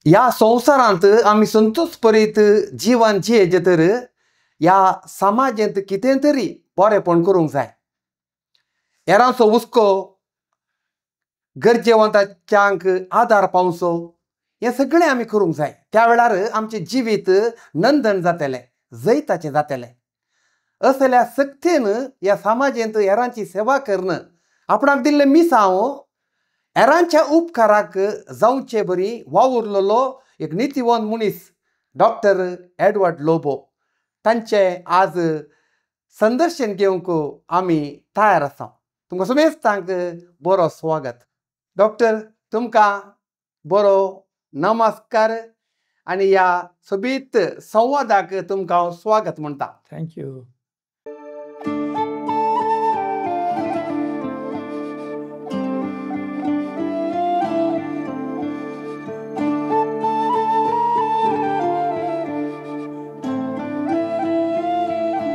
ह्या संवसारांत आमी संतोश परीत जिवन जियेचे तर ह्या समाजांत कितें तरी बरेंपण करूंक जाय. हेरांचो हुस्को गरजेवंतांक आदार पावचो हें सगळें आमी करूंक जाय. त्या वेळार आमचें जिवीत नंदन जातलें, जैताचें जातलें. असल्या सक्तीन ह्या समाजांत हेरांची सेवा करणं आपणाक दिल्लें मिसांव हेरांच्या उपकाराक जावचे बरी वावुरलेलो एक नितीवंत मनीस डॉक्टर एडवर्ड लोबो. तांचें आज संदर्शन घेवंक आमी तयार आसा. तुमकां समेस्तांक बरो स्वागत. डॉक्टर, तुमकां बरो नमस्कार आनी ह्या सोबीत संवादाक तुमकां हांव स्वागत म्हणटा. थँक्यू.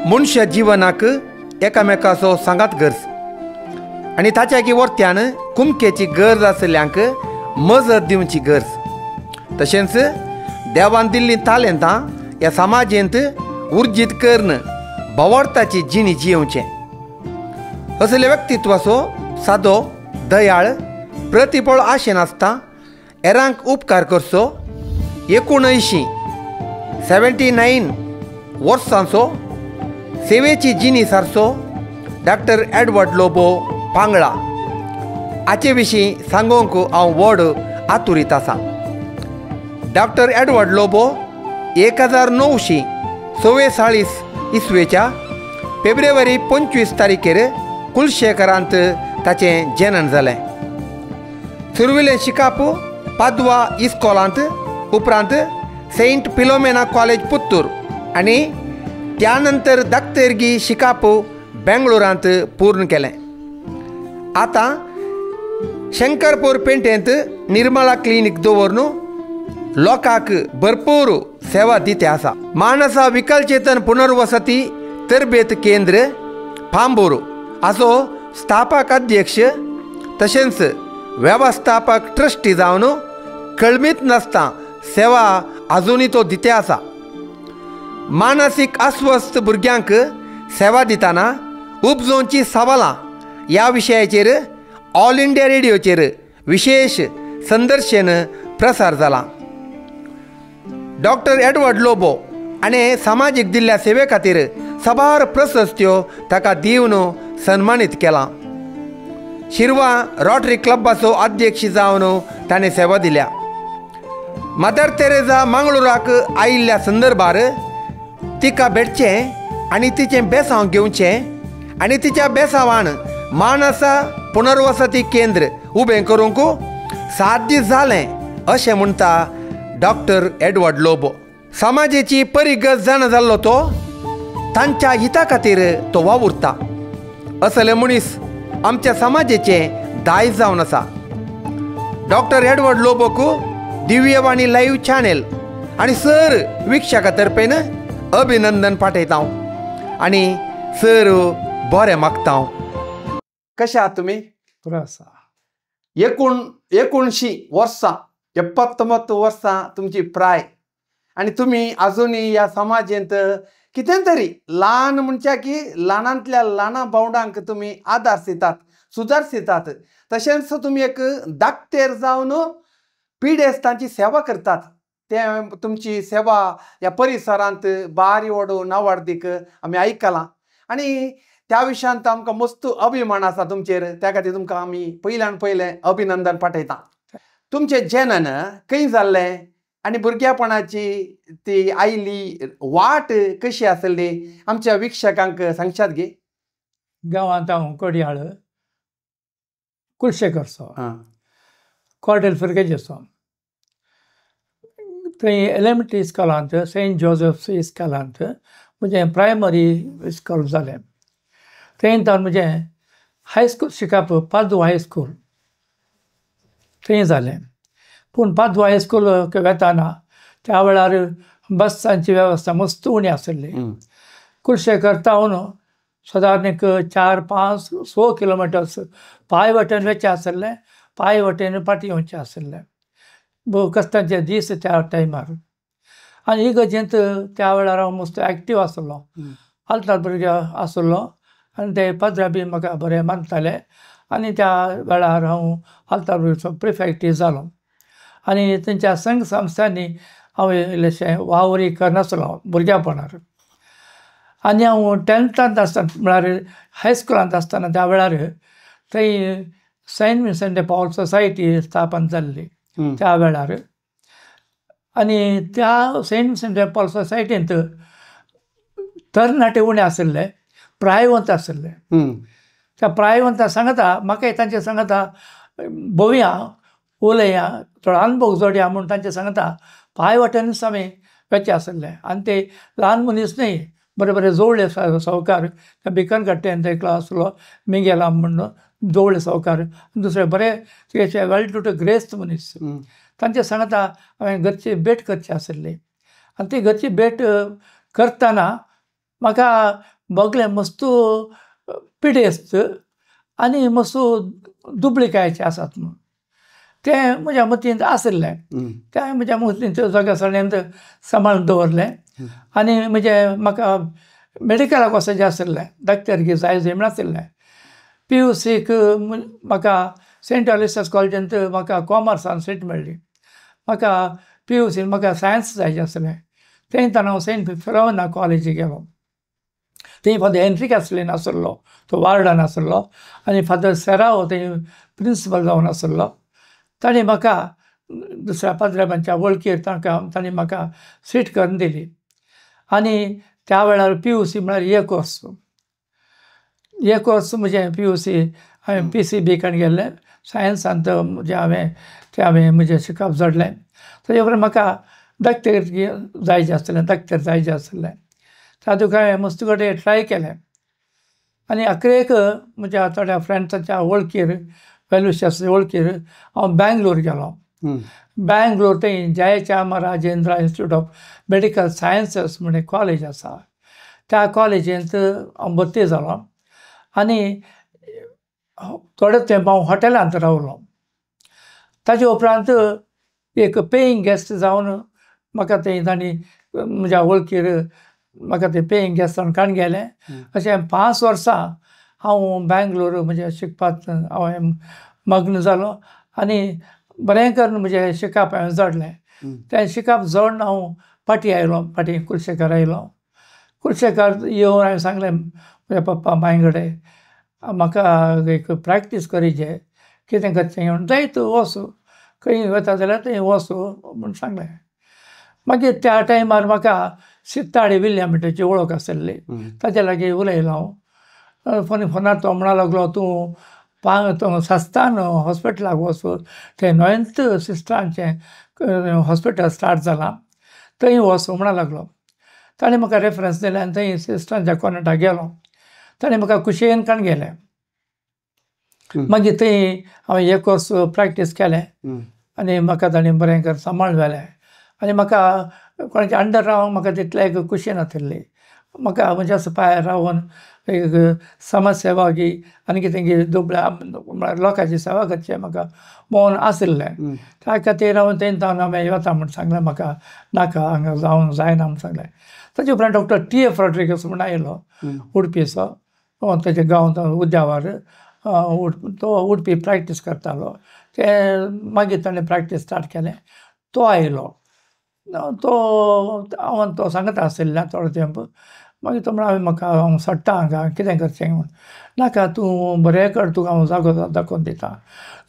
मनुष्य जिवनाक एकामेकाचो सांगात गरज आनी ताच्या वर्त्यान कुमकेची गरज आसल्यांक मजत दिवची गरज. तशेंच देवान दिल्लीं तालेंतां ह्या समाजेंत उर्जीत करून भोवडताची जिणी जियोवचें. असले व्यक्तित्वाचो सादो दयाळ प्रतिपळ आशेन आसता हेरांक उपकार करचो. 79 वर्सांचो सेवेची जिणी सारचो डॉक्टर एडवर्ड लोबो पांगळा हाचे विशीं सांगोंक हांव व्हड आतुरीत आसां. डॉक्टर एडवर्ड लोबो 1946 इसवेच्या फेब्रुवारी 25 तारखेर कुलशेखरांत ताचें जनन जालें. सुरविलें शिकाप पाद्वा इस्कॉलांत, उपरांत सेंट फिलोमेना कॉलेज पुत्तूर आनी त्या नंतर दाक्तेरगी शिकाप बेंगळुरांत पूर्ण केलें. आतां शंकरपूर पेटेंत निर्मला क्लिनीक दवरून लोकांक भरपूर सेवा दिते आसा. मानसा विकलचेतन पुनर्वसती तरबेत केंद्र फांबोर हाचो स्थापक अध्यक्ष तशेंच वेवस्थापक ट्रस्टी जावन कळमीत नासता सेवा आजुनी तो दिते आसा. मानसीक अस्वस्थ भुरग्यांक सेवा दितना उपजोवची सवालां ह्या विशयाचेर ऑल इंडिया रेडिओचेर विशेष संदर्शन प्रसार जाला. डॉक्टर एडवर्ड लोबो हाणें समाजीक दिल्ल्या सेवे खातीर साबार प्रशस्त्यो ताका दिवन सन्मानीत केलां. शिरवा रोटरी क्लबाचो अध्यक्ष जावन ताणें सेवा दिल्या. मदर तेरेसा मंगळुराक आयिल्ल्या संदर्भार तिका भेटचें आनी तिचें बेसांव घेवचें आनी तिच्या बेसांवान मानसा पुनर्वसती केंद्र उबें करूंक 7 दीस जालें अशें म्हणटा डॉक्टर एडवर्ड लोबो. समाजाची परिगत जाण जाल्लो तो तांच्या हिता खातीर तो वावुरता. असले मनीस आमच्या समाजाचें दायज जावन आसा. डॉक्टर एडवर्ड लोबोक दिव्यवाणी लाईव्ह चॅनल आनी सर विक्षका तर्फेन अभिनंदन पाठयता आनी सर बरें मागता. कशे आहात तुमी? बरो आसा. 79 वर्सां 79 वर्सां तुमची प्राय आनी तुमी आजुनी ह्या समाजांत कितें तरी ल्हान म्हणच्या की ल्हानांतल्या ल्हाना भावंडांक तुमी आदार दितात, सुदार दितात. तशेंच तुमी एक दाक्तेर जावन पिडेस्तांची सेवा करतात. तें तुमची सेवा ह्या परिसरांत बारी व्हड नावाडीक आमी आयकलां आनी त्या विशयांत आमकां मस्त अभिमान आसा तुमचेर. त्या खातीर तुमकां आमी पयल्यान पयलें अभिनंदन पाठयता. तुमचें जनन खंय जाल्लें आनी भुरगेपणाची ती आयिल्ली वाट कशी आसली आमच्या विक्षकांक सांगशात गे. गांवांत हांव कोडयाळ कुलशेखरचो कॉर्डेल फुरगेजेचो. थंय एलिमेंटरी इस्कॉलांत सेंट जोसेफ इस्कॉलांत म्हजें प्रायमरी इस्कॉल जालें. थंय तर म्हजें हायस्कूल शिकप पाद्वा हायस्कूल थंय जालें. पूण पाद्वा हायस्कूल वेताना त्या वेळार बसांची वेवस्था मस्त उणी आसली. कुलशेखर टावन सादारण एक 4-5-6 किलोमिटर्स पांय वाटेन वचचें आसलें, पांय वाटेन फाटीं येवचें आसलें. कश्टांचे दीस त्या टायमार आनी इगर्जेंत त्या वेळार हांव मस्त एक्टीव आसलो आल्तार भुरगे आसलो आनी ते पाद्रा बी म्हाका बरें मानताले आनी त्या वेळार हांव आल्तार भुरगेचो प्रिफेक्टूय जालो आनी तेंच्या संघ संस्थांनी हांव इल्लेशें वावरी करनासलो भुरग्यापणांत आनी हांव 10th आसतना म्हळ्यार हायस्कुलांत आसतना त्या वेळार थंय सेंट विन्संट डे पॉल सोसायटी स्थापन जाल्ली त्या वेळार आनी त्या सेंट विन्संट डे पॉल सोसायटींत तरणाटे उणे आसले प्रायवंत आसले त्या प्रायवंता सांगता म्हाका तांचे सांगता भोवया उलया थोडो अनुभव जोडया म्हूण तांचे सांगता पांय वाटेनूच आमी वेचे आसले आनी ते ल्हान मनीस न्हय बरे बरे जोडले सावकार त्या भिकन कट्ट्यान ते एकलो आसलो मिगेला म्हणून जोडले सावकार दुसरे बरे तेचे वेल टू ग्रेस्त मनीस तांचे सांगता हांवें घरची भेट करची आसली आनी ती घरची भेट करतना म्हाका बगलें मस्तू पिडेस्त आनी मस्तू दुबळिकायेचे आसात म्हूण तें म्हज्या मतींत आसलें तें म्हज्या मतींत सगळ्या सगळ्यांत सांबाळून दवरलें आनी म्हाका मेडिकलाक वचचें आसलें डाक्टर जाय म्हणासलें PUCक म्हाका सेंट अलोयसियस कॉलेजींत म्हाका कॉमर्सान सीट मेळ्ळी म्हाका PUCन म्हाका सायन्स जायचें आसलें तें हांव सेंट फिलोमिना कॉलेजीक गेलो थंय फादर हेनरिक आसलें आसलो तो वार्डन आसलो आनी फादर सेराव थंय प्रिंसिपल जावन आसलो ताणें म्हाका दुसऱ्या पाद्र्याबांच्या वळखीर ताणें म्हाका सीट करून दिली आनी त्या वेळार PUC म्हळ्यार हे कोर्स म्हजें PUC हांवें PCB कडे गेल्लें सायन्सांत हांवें म्हजें शिकप जोडलें ताचे उपरांत म्हाका डाक्टर जायचें आसलें तातूंत हांवें मस्त कडेन ट्राय केलें आनी अखेरेक म्हज्या थोड्या फ्रेंड्साच्या वळखीर वेलविशर्स वळखीर हांव बेंगलोर गेलो बेंगलोर थंय जयचामराजेंद्र इंस्टिट्यूट ऑफ मेडिकल सायन्सीस म्हणून कॉलेज आसा त्या कॉलेजींत हांव भरती जालो आनी थोडे तेंप हांव हॉटेलांत रावलो ताचे उपरांत एक पेईंग गेस्ट जावन म्हाका थंय तांणी म्हज्या वळखीर म्हाका ते पेईंग गेस्टान काडून गेलें अशें 5 वर्सां हांव बेंगलोर म्हज्या शिकपाक हांवें मग्न जालो आनी बरें करून म्हजें शिकप हांवें जोडलें तें शिकप जोडून हांव फाटीं कुलशेकर आयलो कुलशेकर येवन हांवें सांगलें म्हज्या पप्पा मांय कडेन म्हाका एक प्रॅक्टीस करीचें कितें करचें म्हणून जाय तूं वचूं खंय वता जाल्यार थंय वचूं म्हूण सांगलें मागीर त्या टायमार म्हाका सिताळे विल्यमची वळख आसली ताचे लागीं उलयलो हांव फोनार तो म्हणूंक लागलो तूं सस्तान हॉस्पिटलाक वचूं थंय 9th सिस्टरांचें हॉस्पिटल स्टार्ट जालां थंय वचूं म्हणूंक लागलो ताणें म्हाका रेफरन्स दिलें आनी थंय सिस्टरांच्या कॉर्नटाक गेलो ताणें म्हाका कुशयेन काडून गेलें मागीर थंय हांवें हे कोर्स प्रॅक्टीस केलें आनी म्हाका ताणें बरें कर सांबाळून व्हेलें आनी म्हाका कोणाचे अंडर रावंक म्हाका तितलें एक खुशी नासली म्हाका म्हणजे असो पांयार रावन एक समाज सेवा घे आनी कितें घे दुबळ्या म्हळ्यार लोकांची सेवा करचें म्हाका मोन आसलें त्या खातीर हांव तेन्ना हांवें वता म्हूण सांगलें म्हाका नाका हांगा जावंक जायना म्हूण सांगलें ताचे उपरांत डॉक्टर TF रॉड्रिगस म्हूण आयलो उडपीचो ताचे गांव उद्यावर तो उडपी प्रॅक्टीस करतालो ते मागीर ताणें प्रॅक्टीस स्टार्ट केलें तो आयलो हांव तो सांगता आसलें थोडो तेंप मागीर तो म्हणून हांव सोडटा हांगा कितें करचें म्हूण नाका तूं बरें कर तुका हांव जागो दाखोवन दिता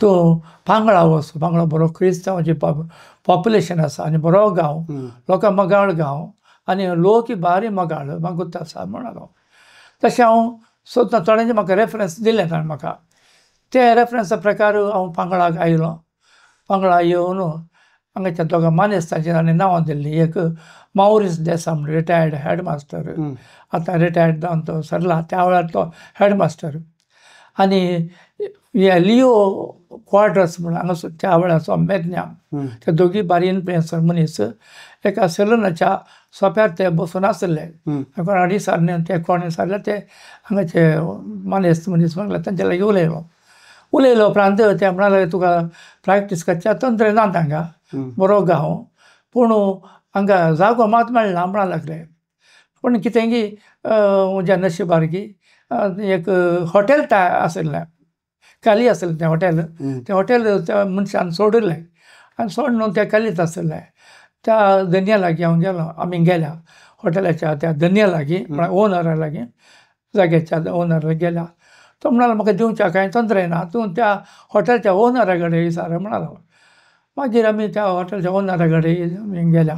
तूं पांगळा वच पांगळा बरो क्रिस्तांवांची पॉप्युलेशन आसा आनी बरो गांव लोकां मोगाळ गांव आनी लोक बारी मोगाळ मागूत आसा म्हणलो तशें हांव सोदता थोड्यांचे म्हाका रेफरन्स दिलें ताणें म्हाका ते रेफरन्सा प्रकार हांव पांगळाक आयलो पांगळा येवन हांगाच्या दोगां मानेस्तांची ताणें नांवां दिल्लीं एक माउरीस देसाय म्हणून रिटायर्ड हेडमास्टर आतां रिटायर्ड जावन तो सरला त्या वेळार तो हेडमास्टर आनी हे लिओ क्वाड्रस म्हणून हांगासर त्या वेळाचो मेजन्या ते दोगी बारी इन्फ्लुएन्सर मनीस एका सलूनाच्या सोंप्यार ते बसून आसले कोण सारने ते कोणे सारले ते हांगाचे मानेस्त मनीस म्हणले तांचे लागीं उलयलो उलयलो उपरांत ते म्हणलें तुका प्रॅक्टीस करच्या तंत्र ना तांकां बरो गांव पूण हांकां जागो मात मेळना म्हणूंक लागले पूण कितेंगी म्हज्या नशिबार की एक हॉटेल आशिल्लें काली आशिल्लें तें हॉटेल त्या मनशान सोडिल्लें आनी सोडून त्या कालीत आशिल्लें त्या धन्या लागीं हांव गेलो आमी गेल्या हॉटेलाच्या त्या धन्या लागीं म्हळ्यार ओनरा लागीं जाग्याच्या ओनरा गेल्या तो म्हणालो म्हाका दिवच्या कांय तंत्र ना तूं त्या हॉटेलच्या ओनरा कडेन विचार म्हणालो मागीर आमी त्या हॉटेलच्या ओनरा कडेन आमी गेल्या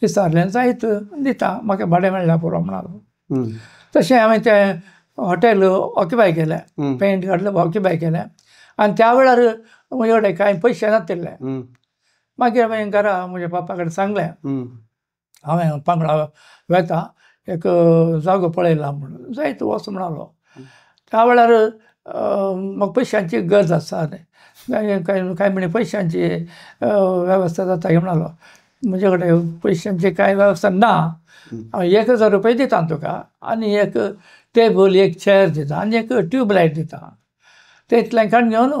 विचारलें जायत दिता म्हाका भाडें मेळ्ळ्या पुरो म्हणालो तशें हांवें तें हॉटेल ऑक्युपाय केलें पेंट काडलें ऑक्युपाय केलें आनी त्या वेळार म्हजे कडेन कांय पयशे नाशिल्ले मागीर हांवें घरा म्हज्या बापा कडेन सांगलें हांवें पंगडा वेता एक जागो पळयला म्हणून जायत वच म्हणालो त्या वेळार म्हाका पयशांची गरज आसा कांय म्हणे पयशांची वेवस्था जाता म्हणालो म्हजे कडेन पयशांची कांय वेवस्था ना हांव 1000 रुपया दिता तुका आनी एक टेबल एक चेअर दिता आनी एक ट्यूबलायट दिता ते इतल्यांकन घेवन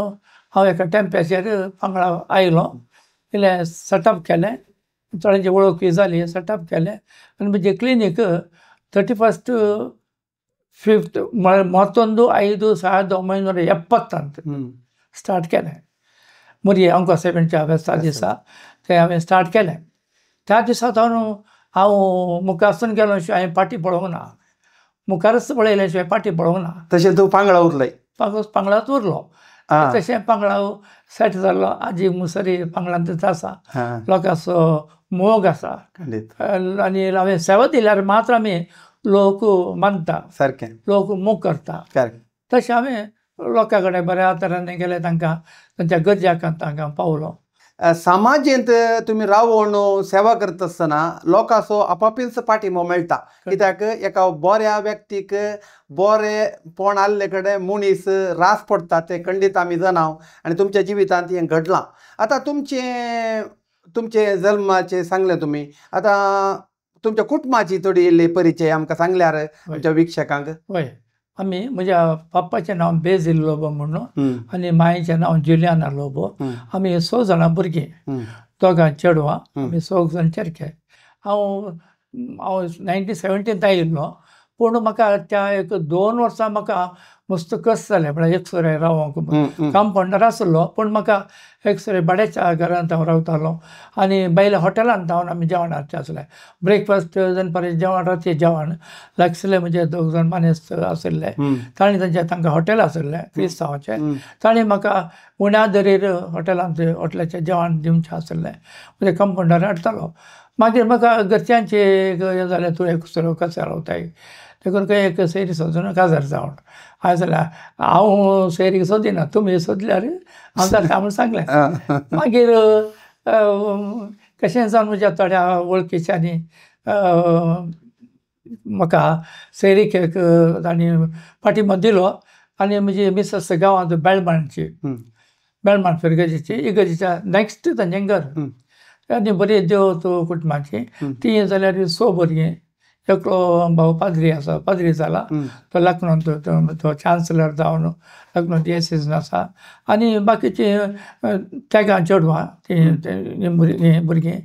हांव एका टेम्प्याचेर पंगडा आयलो इल्लें सेटअप केलें थोड्यांची वळख जाली सेटअप केलें आनी म्हजें क्लिनीक 31st 5th ಮತ್ತೊಂದು 5/1970 स्टार्ट केलें मुरये अंकोसेपेंटच्या वेस्ता दिसा तें हांवें स्टार्ट केलें त्या दिसा हांव मुखार वचून गेलो शिवाय हांवें फाटीं पळोवंक ना मुखारच पळयले शिवाय फाटीं पळोवंक ना तशें तूं पांगळा उरलय पांगळाच उरलो तशें पांगळा सेट जाल्लो आजी मुसरी पांगळांतच आसा लोकांचो मोग आसा आनी हांवें सेवा दिल्यार मात्र आमी लोक मानता सारकें लोक मोग करता तशें हांवें लोकां कडेन बऱ्या तरेन गेले तांकां तांच्या गरजाक तांकां पावलो समाजींत तुमी रावून सेवा करता आसतना लोकांचो आपापीच पाठिंबो मेळटा कित्याक एका बऱ्या व्यक्तीक बरेपण आसले कडेन मनीस रास पडटा ते खंडीत आमी जाणाव आनी तुमच्या जिवितांत हें घडलां आतां तुमचे जल्माचे सांगलें तुमी आतां तुमच्या कुटुंबाची थोडी इल्ली परिचय आमकां सांगल्यार तुमच्या विक्षकांक हय आमी म्हज्या बापाचें नांव बेझिल लोबो म्हणून आनी मायेचें नांव जुलियाना लोबो आमी 6 जाणां भुरगीं दोगां चेडवां आमी 6 जाण चेडके हांव 1970 आयिल्लो पूण म्हाका त्या एक 2 वर्सां म्हाका मस्त कस जालें म्हळ्यार एकसरे रावोंक कंपाउंडर आसलो पूण म्हाका एकसरे भाड्याच्या घरांत हांव रावतालो आनी भायल्या हॉटेलांत जावन आमी जेवणाचें आसलें ब्रेकफास्ट दनपारी जेवण राती जेवण लागसले म्हणजे 2 जाण मानेस्त आशिल्ले तांकां हॉटेल आशिल्लें क्रिस्तांवाचें ताणें म्हाका उण्या दरेर हॉटेलाचें जेवण दिवचें आशिल्लें म्हणजे कंपाउंडर हाडटालो मागीर म्हाका घरच्यांचें हें जालें तूं एकसरो कशें रावताय देखून एक सैरी सोदून काजार जावन हांवें जाल्यार हांव सैरीक सोदिना तुमी सोदल्यार हांव जाता म्हूण सांगलें मागीर कशें जावन म्हज्या थोड्या वळखीच्यांनी म्हाका सैरीक एक तांणी पाठिंबो दिलो आनी म्हजी मिसस गांवांत बेळमाण फिरगजेची इगर्जेच्या नेक्स्ट तांचें घर आनी बरी देव तूं कुटुंबाची ती जाल्यार 6 भुरगीं एकलो भाव पाद्री जाला तो लखनौत तो चान्सलर जावन लखनौ डिएसीजन आसा आनी बाकीची तेगां चेडवां भुरगीं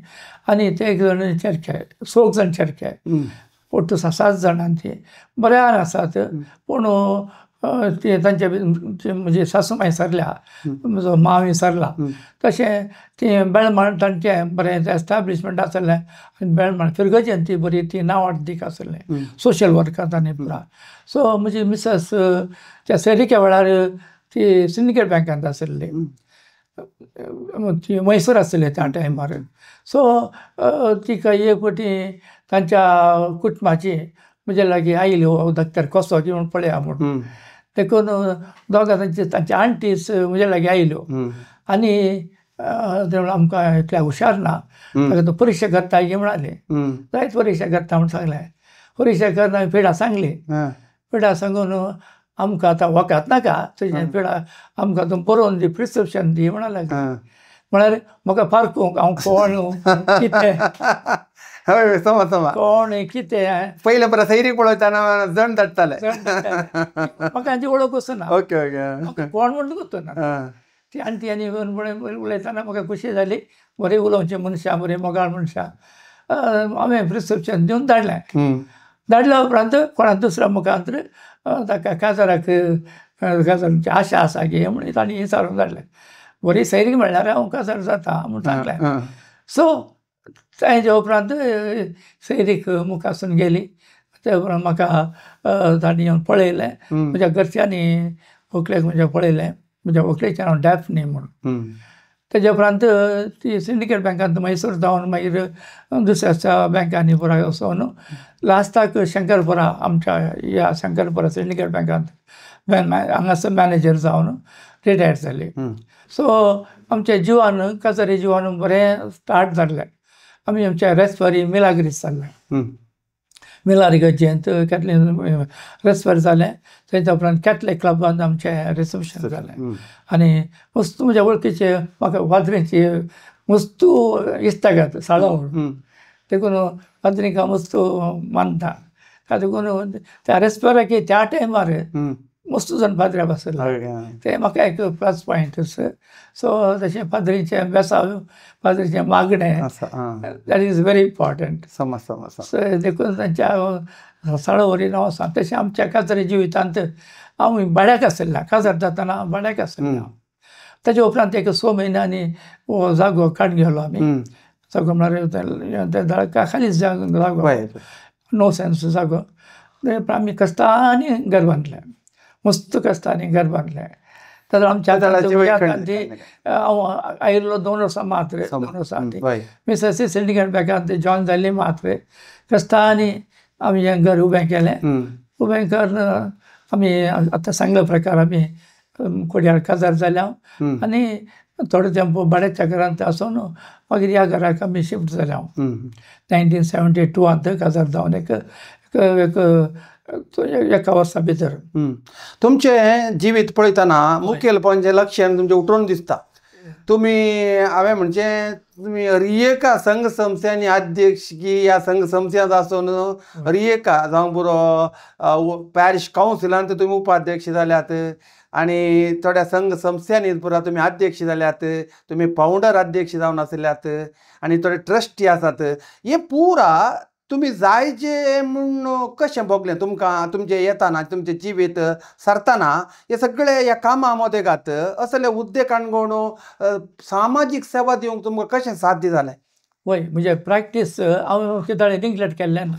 आनी ते 1 जाण चेडके 6 जाण चेडके पोट्टू 7 जाणांची बऱ्यान आसात पूण ती तांचे म्हणजे सासूमाय सरल्या म्हजो माव सरला तशें ती बेळमाण तांचें बरें एस्टाब्लिशमेंट आसलें आनी बेळमाण फिरगजेन ती बरी ती नांवाडीक आसलें सोशल वर्कांत आनी पुरा सो म्हजी मिसस त्या सैरिके वेळार ती सिंडिकेट बँकांत आशिल्ली ती मैसूर आसली त्या टायमार सो तिका एक फावटी तांच्या कुटुंबाची म्हजे लागीं आयली धाकटेर कसो घेवन पळया म्हणून देखून दोगां तांचे आंटीस म्हजे लागीं आयल्यो आनी आमकां इतल्या हुशार ना ताका तूं परिक्षा करता गे म्हणाली जायत परिक्षा करता म्हूण सांगलें परिक्षा करता हांवें पिडा सांगली पिडा सांगून आमकां आतां वकात नाका तुजें पिडा आमकां तूं बरोवन दी प्रिस्क्रिप्शन दी म्हणूंक लागली म्हळ्यार म्हाका पारकूंक हांव कोण कितें हय समज कोण कितें पयले परत सैरीक पळयतना जण धाडटाले. म्हाका हांची वळख वचना. Okay okay. कोण म्हणून वचना. ती आनी आनी उलयतना म्हाका खुशी जाली. बरें उलोवचें मनशां, बरें मोगाळ मनशां. हांवें प्रिस्क्रिप्शन दिवन धाडलें. धाडल्या उपरांत कोणा दुसऱ्या मुखांत ताका काजाराक काजाराची आशा आसा गे म्हणून तांणी विचारून धाडलें. बरी सैरीक म्हणल्यार हांव काजार जाता म्हणून सांगलें. सो ताच्या उपरांत सैरीक मुखासून गेली. त्या उपरांत म्हाका तांणी येवन पळयलें. म्हज्या घरच्यांनी व्हंकलेक म्हज्या पळयलें. म्हज्या व्हंकलेचें नांव डॅफ्नी म्हणून. तेज्या उपरांत ती सिंडिकेट बँकांत मैसूर जावन मागीर दुसऱ्या बँकांनी पुराय वचून लास्टाक शंकरपुरा आमच्या ह्या शंकरपुरा सिंडिकेट बँकांत हांगासर मॅनेजर जावन रिटायर जाली. सो आमच्या जिवान काजारी जिवान बरें स्टार्ट जाल्लें. आमी आमच्या रेस्परी मिलाग्रीस जाल्लें. मिलारी गज्जेंत कॅथलीन रेस्पर जालें. तेच्या उपरांत कॅथलीक क्लबांत आमचें रिसेप्शन जालें. आनी मस्त म्हज्या वळखीचे म्हाका वाद्रेची मस्त इश्टागत साळव. देखून वाद्रिकां मस्त मानता. देखून त्या रेस्पराक त्या टायमार मस्त जाण पाद्र्या बसले. ते म्हाका एक प्लस पॉयंट. सो तशें पाद्रीचें बेसाव, पाद्रीचें मागणें that is very important. So देखून तांच्या साळोवरी नांव आसा. तशें आमच्या काजारी जिवितांत हांव भाड्याक आसलें. काजार जातना भाड्याक आसलें. ताच्या उपरांत एक 6 म्हयन्यांनी हो जागो काडून गेलो आमी. जागो म्हळ्यार खालीच जागो, नो सेन्स जागो. आमी कश्टांनी घर बांदलें. मस्त कश्टांनी घर बांदलें. तातूंत आमच्या हांव आयिल्लो 2 वर्सां मात्र. 2 वर्सां मिसेसी सिंडिकेट बँकांत जॉयन जाल्ली मात्र. कश्टांनी आमी हें घर उबें केलें. उबें करून आमी आतां सांगले प्रकार आमी कोड्यार काजार जाल्या. आनी थोडो तेंपो भाड्याच्या घरांत आसून मागीर ह्या घराक आमी शिफ्ट जाल्या. 1972 काजार जावन एक एका वर्सा भितर. तुमचें जिवीत पळयतना मुखेलपणाचें लक्षण तुमचें उठून दिसता. तुमी हांवें म्हणचें तुमी रियेका संघ संस्थांनी अध्यक्षकी ह्या संघ संस्थांत आसून रियेका जावं पुरो पॅरिश कावन्सिलांत तुमी उपाध्यक्ष जाल्यात. आनी थोड्या संघ संस्थांनी पुरा तुमी अध्यक्ष जाल्यात. तुमी फावंडर अध्यक्ष जावन आसल्यात. आनी थोडे ट्रस्टी आसात. हे पुरा तुमी जायचे म्हूण कशें भोगलें तुमकां तुमचें येताना तुमचें जिवीत सरतना हे सगळे ह्या कामां मोदेगात असले उद्देग काणकोण सामाजीक सेवा दिवंक तुमकां कशें साध्य जालें? वय म्हणजे प्रॅक्टीस हांव कितें निग्लेक्ट केल्लें ना.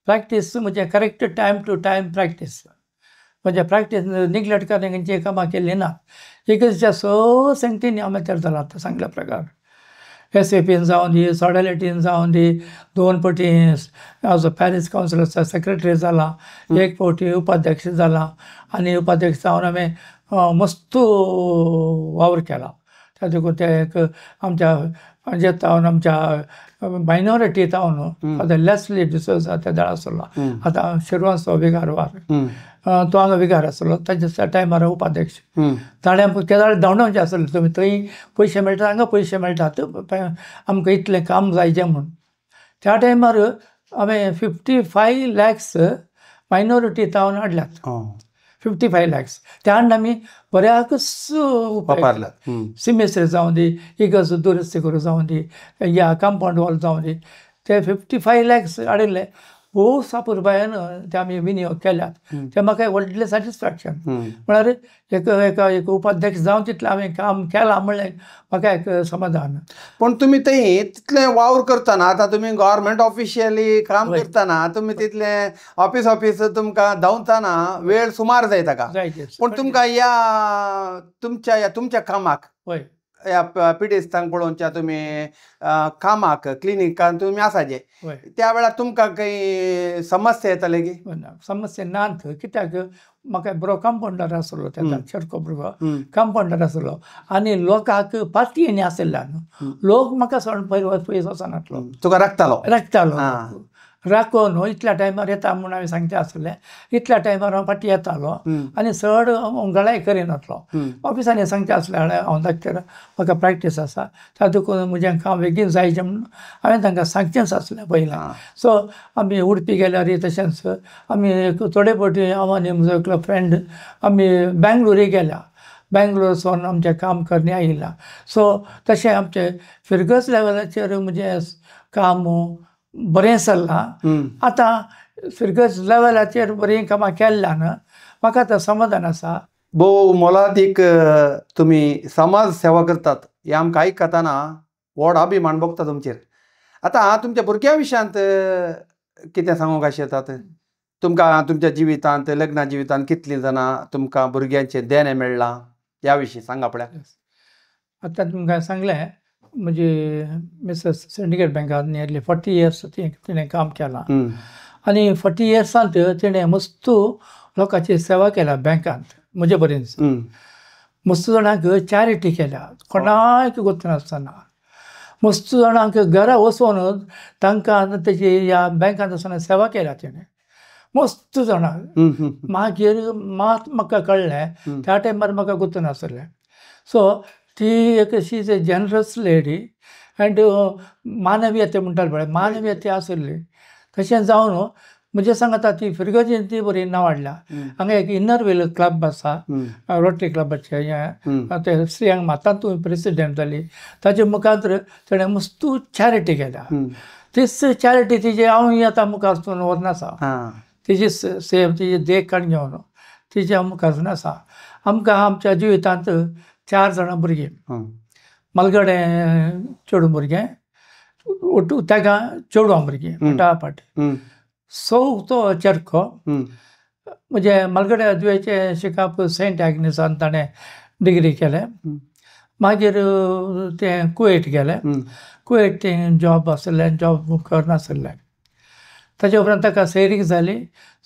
प्रॅक्टीस म्हणजे correct time to time practice. म्हणजे प्रॅक्टीस निग्लेक्ट करण्याची कामां केल्लीं ना. इगर्जेच्या संगतींनी हांव मेथर जाला आतां सांगल्या प्रकार. SAPन जावन दी, सॉडेलिटीन जावन दी, 2 फावटी हांव पॅरिस कावन्सिलाचो सेक्रेटरी जाला. 1 फावटी उपाध्यक्ष जाला. आनी उपाध्यक्ष जावन हांवें मस्त वावर केला. त्या देखून ते एक आमच्या जे तावन आमच्या मायनॉरिटी तावन आतां लेस्ली डिसोजा ते दळ आसलो. आतां शिरवांचो विगारवार तो हांगा विगार आसलो. ताच्या टायमार उपाध्यक्ष ताणें केदार धांवडावचें आसलें. तुमी थंय पयशे मेळटा हांगा पयशे मेळटात आमकां इतलें काम जायचें म्हणून. त्या टायमार हांवें 55 lakhs मायनॉरिटी तावन हाडल्यात. 55 lakhs ते हाडून आमी बऱ्याकच वापरल्यात. सिमेस्ट्री जावं दी, इगर्ज दुरुस्ती करूं जावं दी, या कंपाउंड वॉल जावं दी, ते 55 lakhs हाडिल्ले. भोव सापुरबायेन ते आमी विनियोग केल्यात. ते म्हाका व्हडलें सॅटिस्फॅक्शन. म्हळ्यार एक उपाध्यक्ष जावन तितलें हांवें काम केलां म्हणलें म्हाका एक समाधान. पण तुमी थंय तितलें वावर करतना आतां तुमी गव्हर्मेंट ऑफिशियली काम करतना तुमी तितलें ऑफीस तुमकां धांवतना वेळ सुमार जाय ताका. पूण तुमकां ह्या तुमच्या कामाक ह्या पिडेस्तांक पळोवच्या तुमी कामाक क्लिनिकान तुमी आसाचे त्या वेळार तुमकां खंय समस्या येताले की? समस्या नात. कित्याक म्हाका बरो कंपाउंडर आसलो. तेन्ना चडको भुरगो कंपाउंडर आसलो. आनी लोकांक पातयेनी आसल्यान लोक म्हाका सोडून पयस वचनासलो. तुका राखतालो? राखतालो. राखून इतल्या टायमार येता म्हणून हांवें सांगचें आसलें. इतल्या टायमार हांव फाटीं येतालो आनी चड गळाय करिनासलो. ऑफिसांनी सांगचें आसलें हांव धाकटेर म्हाका प्रॅक्टीस आसा, तातूंत म्हजें काम बेगीन जायचें म्हणून हांवें तांकां सांगचेंच आसलें पयलें. सो आमी उडपी गेल्यार तशेंच आमी थोडे फावटी हांव आनी म्हजो फ्रेंड आमी बेंगलोर गेल्या. बेंगलोर वचून आमचें काम करणे आयिल्ला. सो तशें आमचें फिरगस लेवलाचेर म्हजें काम बरें चल्लां. आतां फिरगस लेवलाचेर बरीं कामां केल्ल्यान म्हाका आतां समाधान आसा. भोव मोलादीक तुमी समाज सेवा करतात हें आमकां आयकताना व्हड अभिमान भोगता तुमचेर. आतां तुमच्या भुरग्यां विशयांत कितें सांगूंक आशेतात? तुमकां तुमच्या जिवितांत लग्ना जिवितांत कितलीं जाणां तुमकां भुरग्यांचें देणें मेळ्ळां त्या विशीं सांगा पळय. आतां तुमकां सांगलें म्हजी मिसेस सिंडिकेट बँकांत नियरली 40 years तिणें काम केलां. आनी 40 yearsांत तिणें मस्त लोकांची सेवा केल्या बँकांत म्हजे परेनच. मस्त जाणांक चॅरिटी केल्या कोणाक गुंतनासतना. मस्त जाणांक घरा वचून तांकां तेजी ह्या बँकांत वचून सेवा केल्या तिणें मस्त जाणांक. मागीर मात म्हाका कळ्ळें त्या टायमार म्हाका गुंतनासलें. सो ती एक she is a generous lady and मानवीयते म्हणटाले पळय मानवीयते आसली. तशें जावन म्हणजे सांगता ती फिरगजीन ती बरी नांवाडल्या. हांगा एक इन्नर व्हील क्लब आसा रोटरी क्लबाचें हें ते श्रियांक मातांतूय प्रेसिडेंट जाली. ताचे मुखार ताणें मस्त चॅरिटी केल्या. तीच चॅरिटी तिजी हांव आतां मुखार वचून वरनासा. तिजी सेम तिजी देखण घेवन तिजी हांव मुखार वचनासा. आमकां आमच्या जिवितांत 4 जाणां भुरगीं मलगडे चेडूं भुरगें ताका चेडवां भुरगीं फटाफट. चवथो चेडको म्हणजे मलगडे दुयेचे शिकाप सेंट एग्नेसांत ताणें डिग्री केलें. मागीर तें कुवेट गेलें. कुवेट तें जॉब आसलें जॉब करनासलें. ताचे उपरांत ताका सैरीक जाली.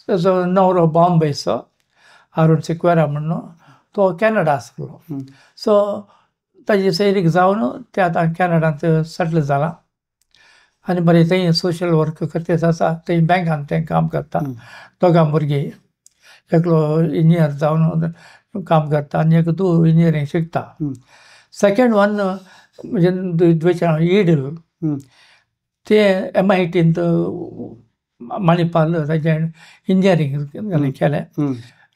ताजो न्हवरो बॉम्बेचो हारून सिक्वेरा म्हणून तो कॅनडा आसलो. सो ताजी सैरीक जावन ते आतां कॅनडांत सेटल जाला आनी बरें थंय सोशल वर्क करतेच आसा. थंय बँकांत तें काम करता. दोगां भुरगीं एकलो इंजिनियर जावन काम करता आनी एक इंजिनियरींग शिकता. सेकेंड वन म्हणजे दुयेचें ईडल तें MITंत मणिपाल ताजें इंजिनियरींग केलें.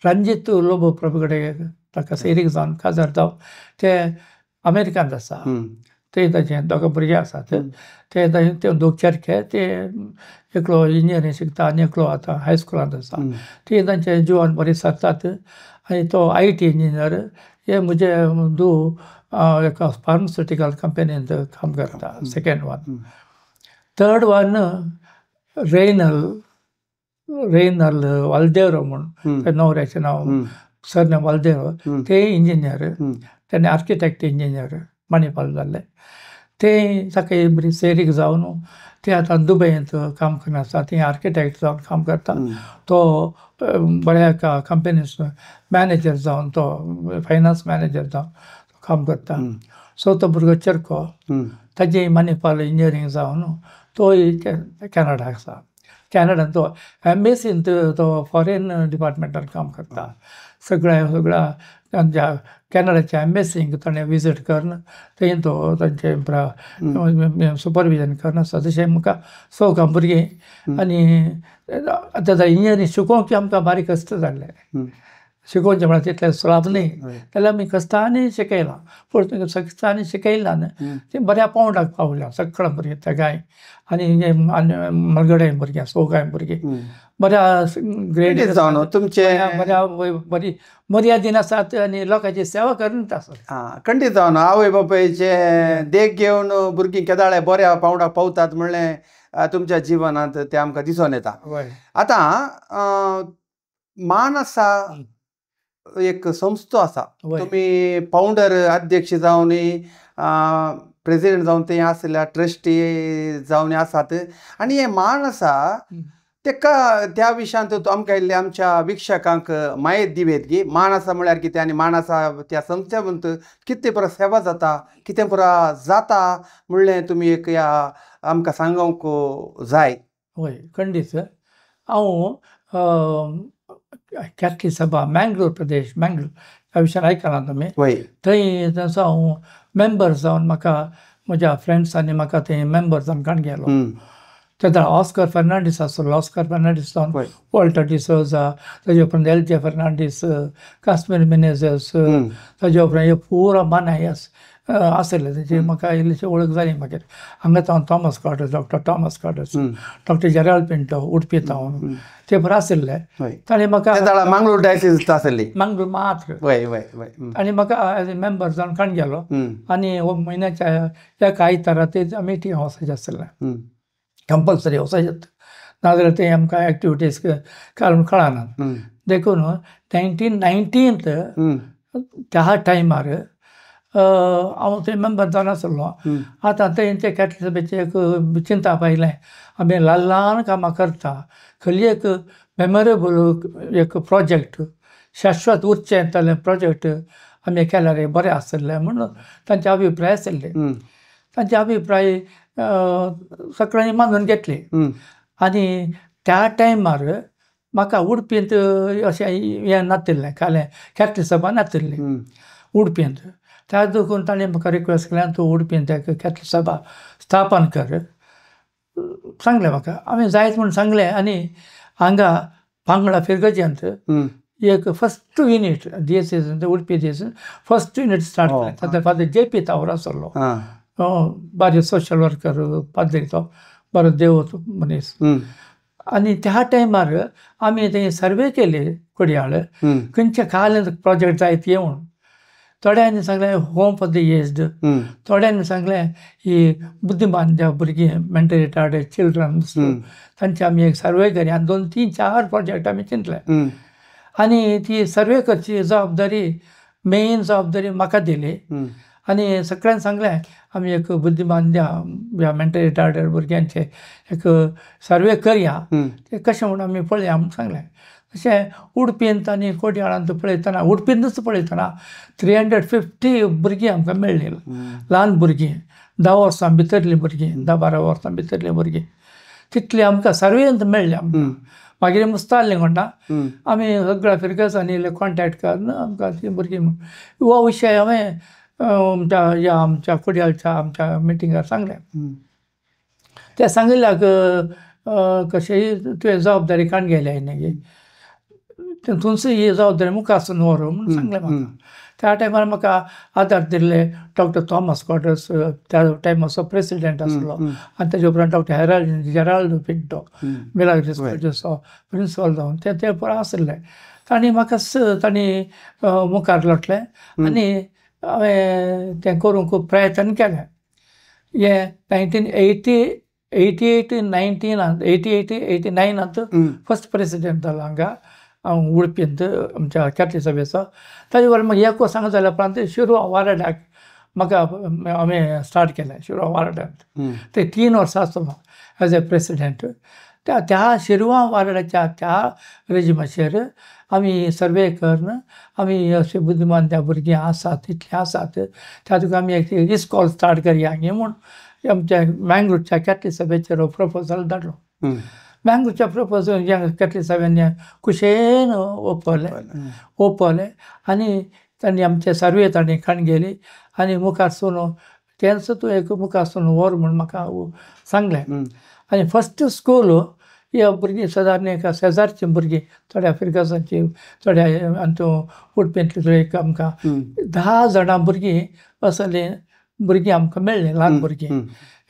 रणजीत लोबो प्रभू कडेन ताका सैरीक जावन काजार जावन ते अमेरिकांत आसा. ते ताजें दोगां भुरगीं आसात. ते दोग चेडके ते एकलो इंजिनियरींग शिकता आनी एकलो आतां हायस्कुलांत आसा. ती तांचे जिवन बरें चलतात. आनी तो IT इंजिनियर हे म्हजे एका फार्मास्युटिकल कंपनींत काम करता. Second one. थर्ड वन रेनल वालदेरो म्हणून न्हवऱ्याचें नांव सरनेम वालदेरो. ते इंजिनियर तेणें आर्किटेक्ट इंजिनियर मणिपाल जाल्ले. ते ताका बरी सैरीक जावन ते आतां दुबयंत काम करनासता. थंय आर्किटेक्ट जावन काम करता. तो बऱ्या एका कंपनींत मॅनेजर जावन तो फायनान्स मॅनेजर जावन काम करता. चवथो भुरगो चेडको ताजें मणिपाल इंजिनियरींग जावन तोय कॅनडाक आसा. कॅनडांत तो एम्बेसींत तो फॉरेन डिपार्टमेंटान काम करता. सगळ्या तांच्या कॅनडाच्या एम्बेसींक ताणें विजीट करून थंय तो तांचें सुपरविजन करन आसता. तशें म्हाका 6 भुरगीं आनी आतां इंजिनियरींग शिकोवंक आमकां बारीक कश्ट जाल्ले. शिकोवचें म्हळ्यार तितलें सुलाब न्ही जाल्यार आमी कश्टांनी शिकयलां. पूण कश्टांनी शिकयलां तें बऱ्या पावंडाक पावल्या सगळ्या भुरगीं तेगाय आनी मलगडे भुरगीं 6 भुरगीं बऱ्या ग्रेड जावन तुमचे बऱ्या बरी मर्यादीन आसात आनी लोकांची सेवा करीत आसात. खंडीत जावन आवय बापायचे देख घेवन भुरगीं केदाळे बऱ्या पावंडाक पावतात म्हणलें तुमच्या जिवनांत तें आमकां दिसून येता. आतां मानसा एक संस्थो आसा. तुमी फावंडर अध्यक्ष जावन प्रेसिडेंट जावन थंय आसल्या ट्रस्टी जावन आसात. आनी हें मानसा तेका त्या विशयांत आमकां इल्लें आमच्या विक्षकांक मायेत दिवेत की मानसा म्हळ्यार कितें आनी मानसा त्या संस्थेंत कितें पुरो सेवा जाता कितें पुरो जाता म्हणलें तुमी एक ह्या आमकां सांगूंक जाय. होय खंडीत हांव कॅथलीक सभा मँगलोर प्रदेश मँगलोर ह्या विशयान आयकलां तुमी वय थंय थंयसर हांव मेंबर जावन म्हाका म्हज्या फ्रेंड्सांनी म्हाका थंय मेंबर जावन काण गेलो तेन्ना ऑस्कर फर्नांडीस आसलो ऑस्कर फर्नांडीस जावन वय वॉल्टर डिसोजा ताजे उपरांत एलजे फर्नांडीस कास्मिर मेनेझस ताजे उपरांत हे पुरो मानायस आसले तेजी म्हाका इल्लीशी वळख जाली मागीर हांगा हांव Thomas Coates doctor Thomas Coates doctor Gerald Pinto Udupi हांव ते बरें आशिल्ले ताणें म्हाका मंगळूर डायसिस आसली मंगळूर मात्र वय वय वय आनी म्हाका एज ए मेंबर जावन काण गेलो आनी हो म्हयन्याच्या एका आयतारा ते मिटींग वचचें आसलें कंपल्सरी वचचें नाजाल्यार ते आमकां एक्टिविटीज काडून कळनात देखून 1919 त्या टायमार हांव थंय मेंबर जावन आसलो आतां तेंचे कॅथलीक सभेचें एक चिंता पायलें आमी ल्हान ल्हान कामां करता खंय एक मेमोरेबल एक प्रोजेक्ट शाश्वत उरचें येतालें प्रोजेक्ट आमी केल्यार बरें आसतलें म्हणून तांचे अभिप्राय आशिल्ले तांचे अभिप्राय सगळ्यांनी मानून घेतले आनी त्या टायमार म्हाका उडपींत अशें हें नातिल्लें कालें कॅथलीक सभा नातिल्ली उडपींत त्या देखून ताणें म्हाका रिक्वेस्ट केलें तूं उडपींत एक कॅथलीक सभा स्थापन कर सांगलें म्हाका हांवें जायत म्हूण सांगलें आनी हांगा पांगळा फिरगजेंत एक first unit DSS Udupi DSS first unit start केलें तातूंत फादर JP तावर आसलो बरें सोशल वर्कर पाद्री तो बरो देव मनीस आनी त्या टायमार आमी थंय सर्वे केले कोडयाळ खंयचे काल प्रोजेक्ट जायत येवन थोड्यांनी सांगलें होम फॉर द एज्ड थोड्यांनी सांगलें ही बुद्धिमान ज्या भुरगीं मेंटली रिटार्डेड चिल्ड्रन तांचे आमी एक सर्वे केली आनी 2, 3, 4 प्रोजेक्ट आमी चिंतले आनी ती सर्वे करची जबाबदारी मेन जबाबदारी म्हाका दिली आनी सगळ्यांनी सांगलें आमी एक बुद्धिमान ह्या मेंटली रिटार्डेड भुरग्यांचे एक सर्वे करया ते कशें म्हणून आमी पळया म्हूण सांगलें अशें उडपींत आनी कोडयाळांत पळयतना उडपींतूच पळयतना 350 भुरगीं आमकां मेळ्ळीं ल्हान भुरगीं 10 वर्सां भितरलीं भुरगीं 10-12 वर्सां भितरलीं भुरगीं तितलीं आमकां सर्वेंत मेळ्ळीं आमकां मागीर मुस्ताल्लें कोणा आमी सगळ्या फिरगजांनी कॉन्टेक्ट करून आमकां तीं भुरगीं हो विशय हांवें आमच्या कोडयाळच्या आमच्या मिटिंगार सांगलें ते सांगिल्ल्याक कशेंय तुवें जबाबदारी काण गेल्या न्ही तितूनच ही जबाबदारी मुखार सून व्हर म्हूण सांगलें म्हाका त्या टायमार म्हाका आदार दिल्ले डॉक्टर थॉमस कॉटस त्या टायमाचो प्रेसिडेंट आसलो आनी ताजे उपरांत डॉक्टर जेराल्ड पिंटो मिलाग्रिस कॉलेजीचो प्रिंसिपल जावन ते बरो आसले तांणी म्हाका तांणी मुखार लोटलें आनी हांवें तें करूंक खूब प्रयत्न केले हे 1989 फस्ट प्रेसिडेंट जालो हांगा हांव उडपींत आमच्या कॅथलीक सभेचो ताजे वरान म्हाका एक सांग जाल्या उपरांत शिरवा वाराड्याक म्हाका हांवें स्टार्ट केलें शिरवा वाराड्यांत ते 3 वर्सां आसलो एज ए प्रेसिडेंट त्या शिरवा वाराड्याच्या त्या रेजिमाचेर आमी सर्वे करून आमी अशे बुद्धिमान त्या भुरगीं आसात इतलीं आसात त्या तुका आमी एक इस्कॉल स्टार्ट करया न्ही म्हूण आमच्या मँगलोरच्या कॅथलीक सभेचेर प्रपोजल धाडलो मँगलोरच्या प्रपोजल कॅथलीक सभेन कुशेन ओपले आनी तांणी आमचे सर्वे तांणी काण गेली आनी मुखार सून तेंच तूं एक मुखार सून व्हर म्हूण म्हाका सांगलें आनी फस्ट स्कूल ह्या भुरगीं सादारण एका शेजारचीं भुरगीं थोड्या फिरगजांची थोड्या आनी उडपींतली एक आमकां 10 जाणां भुरगीं असलीं भुरगीं आमकां मेळ्ळीं ल्हान भुरगीं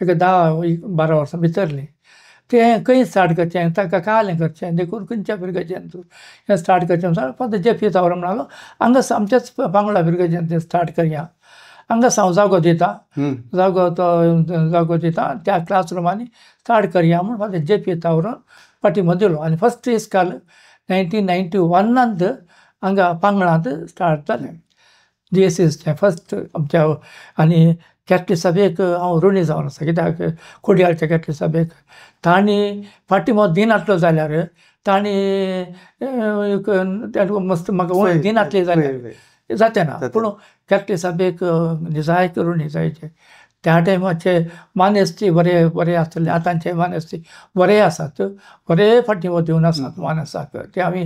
एक 10-12 वर्सां भितरलीं तें खंय स्टार्ट करचें ताका कालें करचें देखून खंयच्या फिरगजेन तूं हें स्टार्ट करचें फादर JP तावर म्हणलो हांगा आमच्याच पांगळा फिरगजेन तें स्टार्ट करया हांगा हांव जागो दिता त्या क्लासरुमांनी स्टार्ट करया म्हूण फादर JP तावरान पाठिंबो दिलो आनी फस्ट इस्कॉल 1991 हांगा पांगळांत स्टार्ट जालें DSSचें फस्ट आमच्या आनी कॅथलीक सभेक हांव ऋणी जावन आसा कित्याक कोडयाळच्या कॅथलीक सभेक तांणी पाठिंबो दिनासलो जाल्यार तांणी मस्त म्हाका दिनासले जाल्यार जाते ना पूण कॅथलीक सभेक जायत ऋणी जायचे त्या टायमाचे मानेस्ती बरे बरे आसतले, आतांचे मानेस्ती बरे आसात, बरे फाटीवर दिवन आसात मानसाक. ते आमी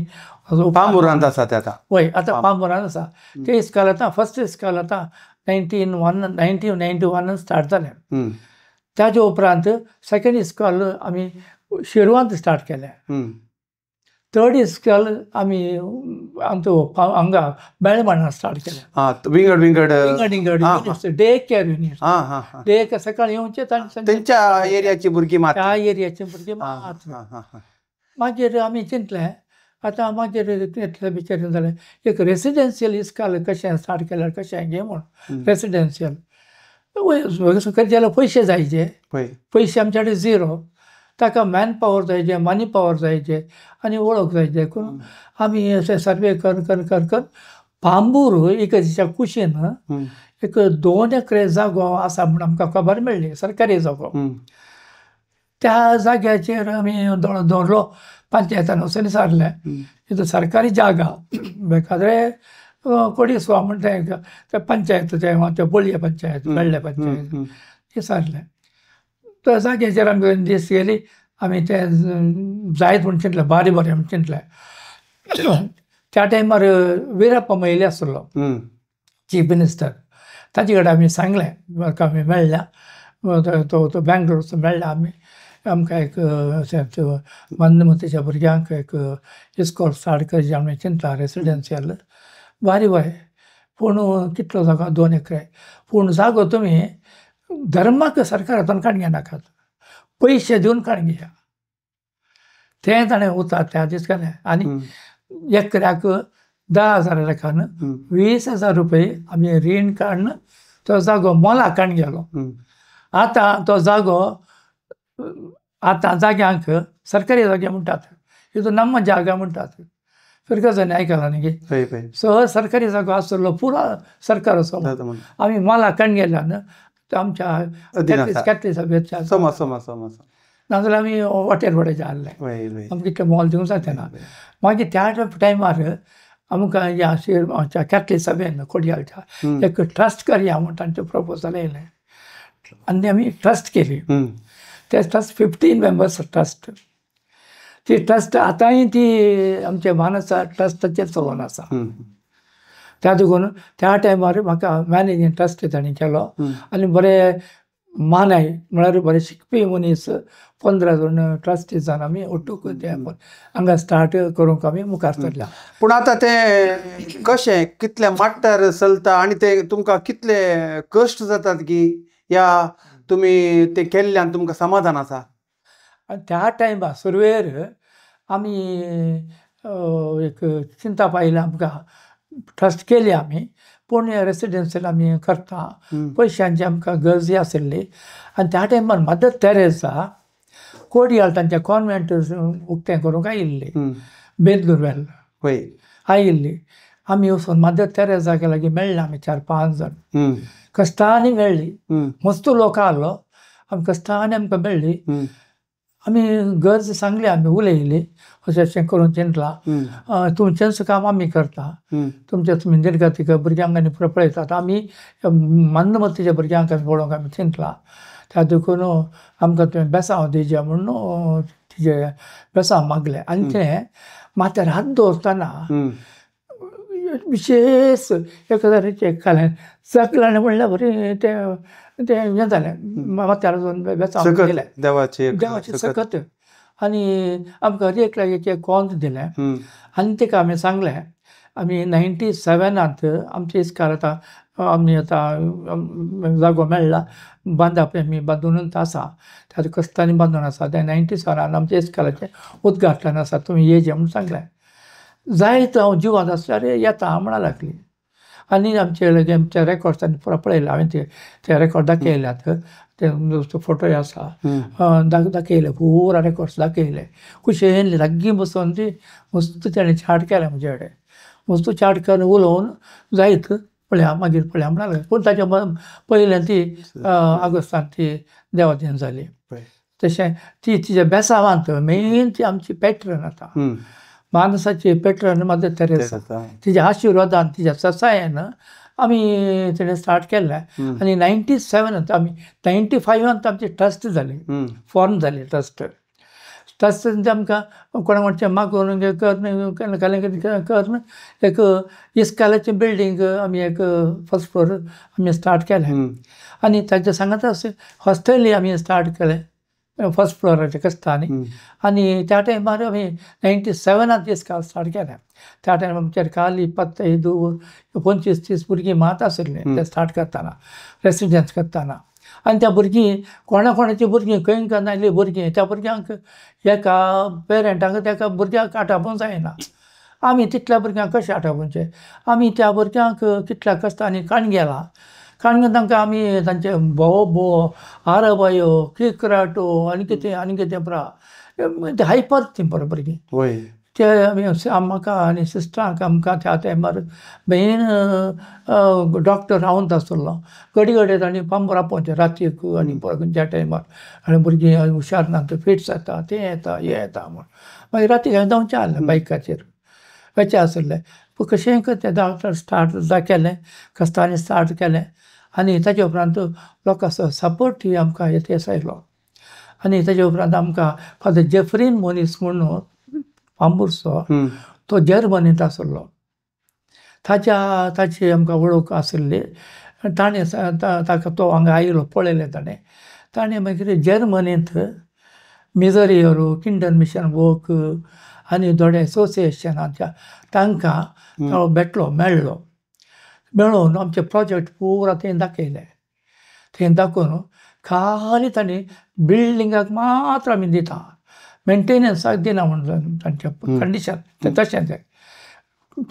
पांबुरांत आसा ते आतां. वय आतां पांबुरान आसा. ते इस्कॉल आतां फर्स्ट इस्कॉल आतां 1991 स्टार्ट जालें. त्याच्या उपरांत सेकंड इस्कॉल आमी शिरवांत स्टार्ट केलें. थर्ड इस्कॉल आमी हांगा बेळमांडा स्टार्ट केलें. विंगड विंगड day care unit. Day care सकाळी येवचें तेंच्या एरियाची भुरगीं मात. त्या एरियाचे भुरगे मात. मागीर आमी चिंतलें आतां मागीर इतलें बिचारीन जालें एक रेसिडेन्शियल इस्कॉल कशें स्टार्ट केल्यार कशें घे म्हूण. रेसिडेन्शियल खंय जाल्यार पयशे जायचे. पयशे आमचे कडेन झिरो. ताका मॅन पॉवर जायचे, मनी पॉवर जायचे आनी वळख जायचे करून आमी अशें सर्वे कर पांबूर इगर्जेच्या कुशीन एक 2 एकर जागो आसा म्हूण आमकां खबर मेळ्ळी, सरकारी जागो. त्या जाग्याचेर आमी दवरलो. पंचायतान वचून विचारलें इतू सरकारी जागा बेकाद्रे कोडी सुवा म्हणटा ते पंचायत बोळये पंचायत, मेळ्ळे पंचायत विचारलें. त्या जाग्याचेर आमी दीस गेली. आमी ते जायत म्हूण चिंतलें, बारी बरें म्हूण चिंतलें. त्या टायमार विरप्पा मोइली आसलो चीफ मिनिस्टर. ताचे कडेन आमी सांगलें म्हाका आमी मेळ्ळ्या तो बेंगलोर वचून मेळ्ळ्या. आमी आमकां एक मंदमतीच्या भुरग्यांक एक इस्कॉल स्टार्ट करचें आमी चिंतला रेसिडेन्शियल. बारी बरें पूण कितलो जागो 2 एकर. पूण जागो तुमी धर्माक सरकारांतून काडून घेनाकात, पयशे दिवन काडून घेया. तें ताणें उतर त्या दीस केलें. आनी एकऱ्याक 10,000 लेखान 20,000 रुपये आमी रीण काडून तो जागो मोलाक काडून गेलो. आतां तो जागो आतां जाग्यांक सरकारी जागे म्हणटात, हितून नम्म जागा म्हणटात. फिरकाजांनी आयकलां न्ही. सो सरकारी जागो आसलो पुरो सरकार असो आमी मोलाक काडून गेल्यान तो आमच्या कॅथलीक सभेच्या नाजाल्यार आमी वॉटेर वडेचे हाडले. आमकां इतलें मोल दिवंक जाता ना. मागीर त्या टायमार आमकां ह्या कॅथलीक सभेन कोडयालच्या एक ट्रस्ट करया म्हूण तांचें प्रपोजल येयलें आनी आमी ट्रस्ट केली. ते ट्रस्ट 15 मेंबर्स ट्रस्ट. ती ट्रस्ट आतांय ती आमचे मानसा ट्रस्टाचेर चलोवन आसा. त्या देखून त्या टायमार म्हाका मॅनेजींग ट्रस्ट तांणी केलो आनी बरें मानाय म्हळ्यार बरें शिकपी मनीस 15 जाण ट्रस्टीजान आमी ओटूक ते हांगा स्टार्ट करूंक आमी मुखार सरल्या. पूण आतां ते कशें कितले माट्टार चलता आनी ते तुमकां कितले कश्ट जातात की या तुमी ते केल्ल्यान तुमकां समाधान आसा? आनी त्या टायमार सुरवेर आमी एक चिंता पायली आमकां ट्रस्ट केली आमी. पूण रेसिडेन्शियल आमी करता पयशांची आमकां गरज आशिल्ली. आनी त्या टायमार मदर तेरेसा कोडयाल तांच्या कॉन्वेंट उक्तें करूंक आयिल्ली बेंदूरवेल आयिल्ली. आमी वचून मदर तेरेसाक लागीं मेळ्ळे आमी 4-5 जाण. कश्टांनी मेळ्ळी. मस्त लोक आहलो. आमी कश्टांनी आमकां मेळ्ळी. आमी गरज सांगली, आमी उलयली अशें अशें करून चिंतलां तुमचेंच काम आमी करता. तुमी निर्गतीक भुरग्यांक आनी पळयतात. आमी मंदमतीच्या भुरग्यांक आमी पळोवंक आमी चिंतलां. त्या देखून आमकां तुवें बेसांव दिवचें म्हणून तिजे बेसांव मागलें. आनी तें माथ्यार हात दवरतना विशेश एक तरेचें खालें चकलां म्हणल्यार बरें तें हें जालें. माथ्यार बेसांव दिलें देवाची सकत. आनी आमकां एक लागीं कॉन्स दिलें. आनी ताका आमी सांगलें आमी 97 आमचे इस्कार आतां आमी आतां जागो मेळ्ळा बांदप आमी बांदूनच आसा. त्या कस्तांनी बांदून आसा. ते 97 आमच्या इस्कालाचें उद्घाटन आसा. तुमी येजे म्हूण सांगलें. जायत हांव जिवात आसल्यार येता म्हणा लागली. आनी आमचे लागीं आमच्या रेकॉर्ड्सांनी पळयलें हांवें ते रेकॉर्ड दाखयल्यात. ते फोटोय आसा. दाखयले पुरा रेकॉर्ड्स दाखयले. कुशेन लागीं बसून ती मस्त तेणें चार्ट केलें म्हजे कडेन. मस्त चार्ट करून उलोवन जायत पळया मागीर पळया म्हणा लागलें. पूण ताच्या पयलें ती ऑगस्टांत ती देवादीन जाली. तशें ती तिच्या बेसांवांत मेन ती आमची पॅट्रन आतां मानसाची पेट्रन मदर तेरेसा. तिच्या आशिर्वादान तिच्या ससायन आमी तेणें स्टार्ट केल्लें आनी 97 आमी 95 आमची ट्रस्ट जाली फॉर्म जाली ट्रस्ट आमकां कोणा म्हणचें मागून कर एक इस्कालाचें बिल्डींग आमी एक फर्स्ट फ्लोर आमी स्टार्ट केलें आनी ताचे सांगात हॉस्टेल आमी स्टार्ट केलें फर्स्ट फ्लोराचेर कस्तांनी आनी त्या टायमार आमी 97 इस्काल स्टार्ट केलें त्या टायमार आमचेर काल 25-30 भुरगीं मात आशिल्लीं ते स्टार्ट करतना रेसिडेंस करतना आनी त्या भुरगीं कोणाची भुरगीं खंय नासलीं भुरगीं त्या भुरग्यांक एका पेरंटांक त्या भुरग्यांक आटापूंक जायना आमी तितल्या भुरग्यांक कशें आटापूंचे आमी त्या भुरग्यांक कितल्या कश्टांनी काण गेला काण तांकां आमी तांचे बोव आरबायो किकराटो आनी कितें पुरा ते हायपर तीं पळय भुरगीं ते आमी म्हाका आनी सिस्टरांक आमकां त्या टायमार बेगीन डॉक्टर रावून आसतलो घडी तांणी पांब रापोवचें रातीक आनी त्या टायमार आनी भुरगीं हुशार ना फिट्स येता तें येता हें येता म्हूण मागीर रातीक हांवें जावचें आसलें बायकाचेर वयचें आसलें पूण कशेंय तें डॉक्टर स्टार्ट केलें कस्तांनी स्टार्ट केलें आनी ताचे उपरांत लोकांचो सपोर्ट आमकां येतेस आयलो आनी ताचे उपरांत आमकां फादर जेफ्रीन मोनीस म्हणून पांबुरचो तो जर्मनींत आसलो ताची आमकां वळख आशिल्ली ताणें ताका तो हांगा आयलो पळयलें ताणें मागीर जर्मनींत मिजोरियरो किंडन मिशन वर्क आनी थोडे एसोसिएशनाच्या तांकां मेळोवन आमचे प्रोजेक्ट पुरा थंय दाखयले थंय दाखोवन खाली तांणी बिल्डिंगाक मात्र आमी दिता मेंटेनन्साक दिना म्हणून तांचें कंडिशन तें तशें तें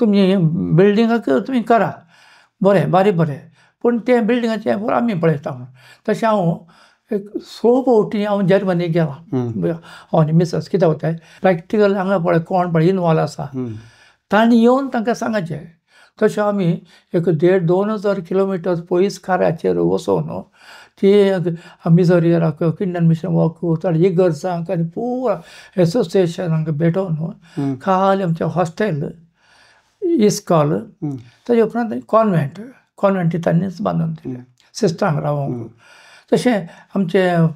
तुमी बिल्डिंगाक तुमी करा बरें बरें पूण तें बिल्डिंगाचें आमी पळयता म्हणून तशें हांव एक 6 फावटी हांव जर्मनीक गेलां हांव आनी मिसस कितें वताय प्रॅक्टिकल हांगा पळय कोण पळय इनवॉल्व आसा तांणी येवन तांकां सांगचें तशें आमी एक 1,500-2,000 किलोमिटर पयस कार्याचेर वचोन ती मिजोरियराक किंडन मिशन वर्क थोडे इगर्जांक आनी पुरा एसोसिएशनांक भेटोवन खाली आमचें हॉस्टेल इस्कॉल ताजे उपरांत कॉन्वेंट तांणीच बांदून दिलें सिस्टरांक रावोंक तशें आमचें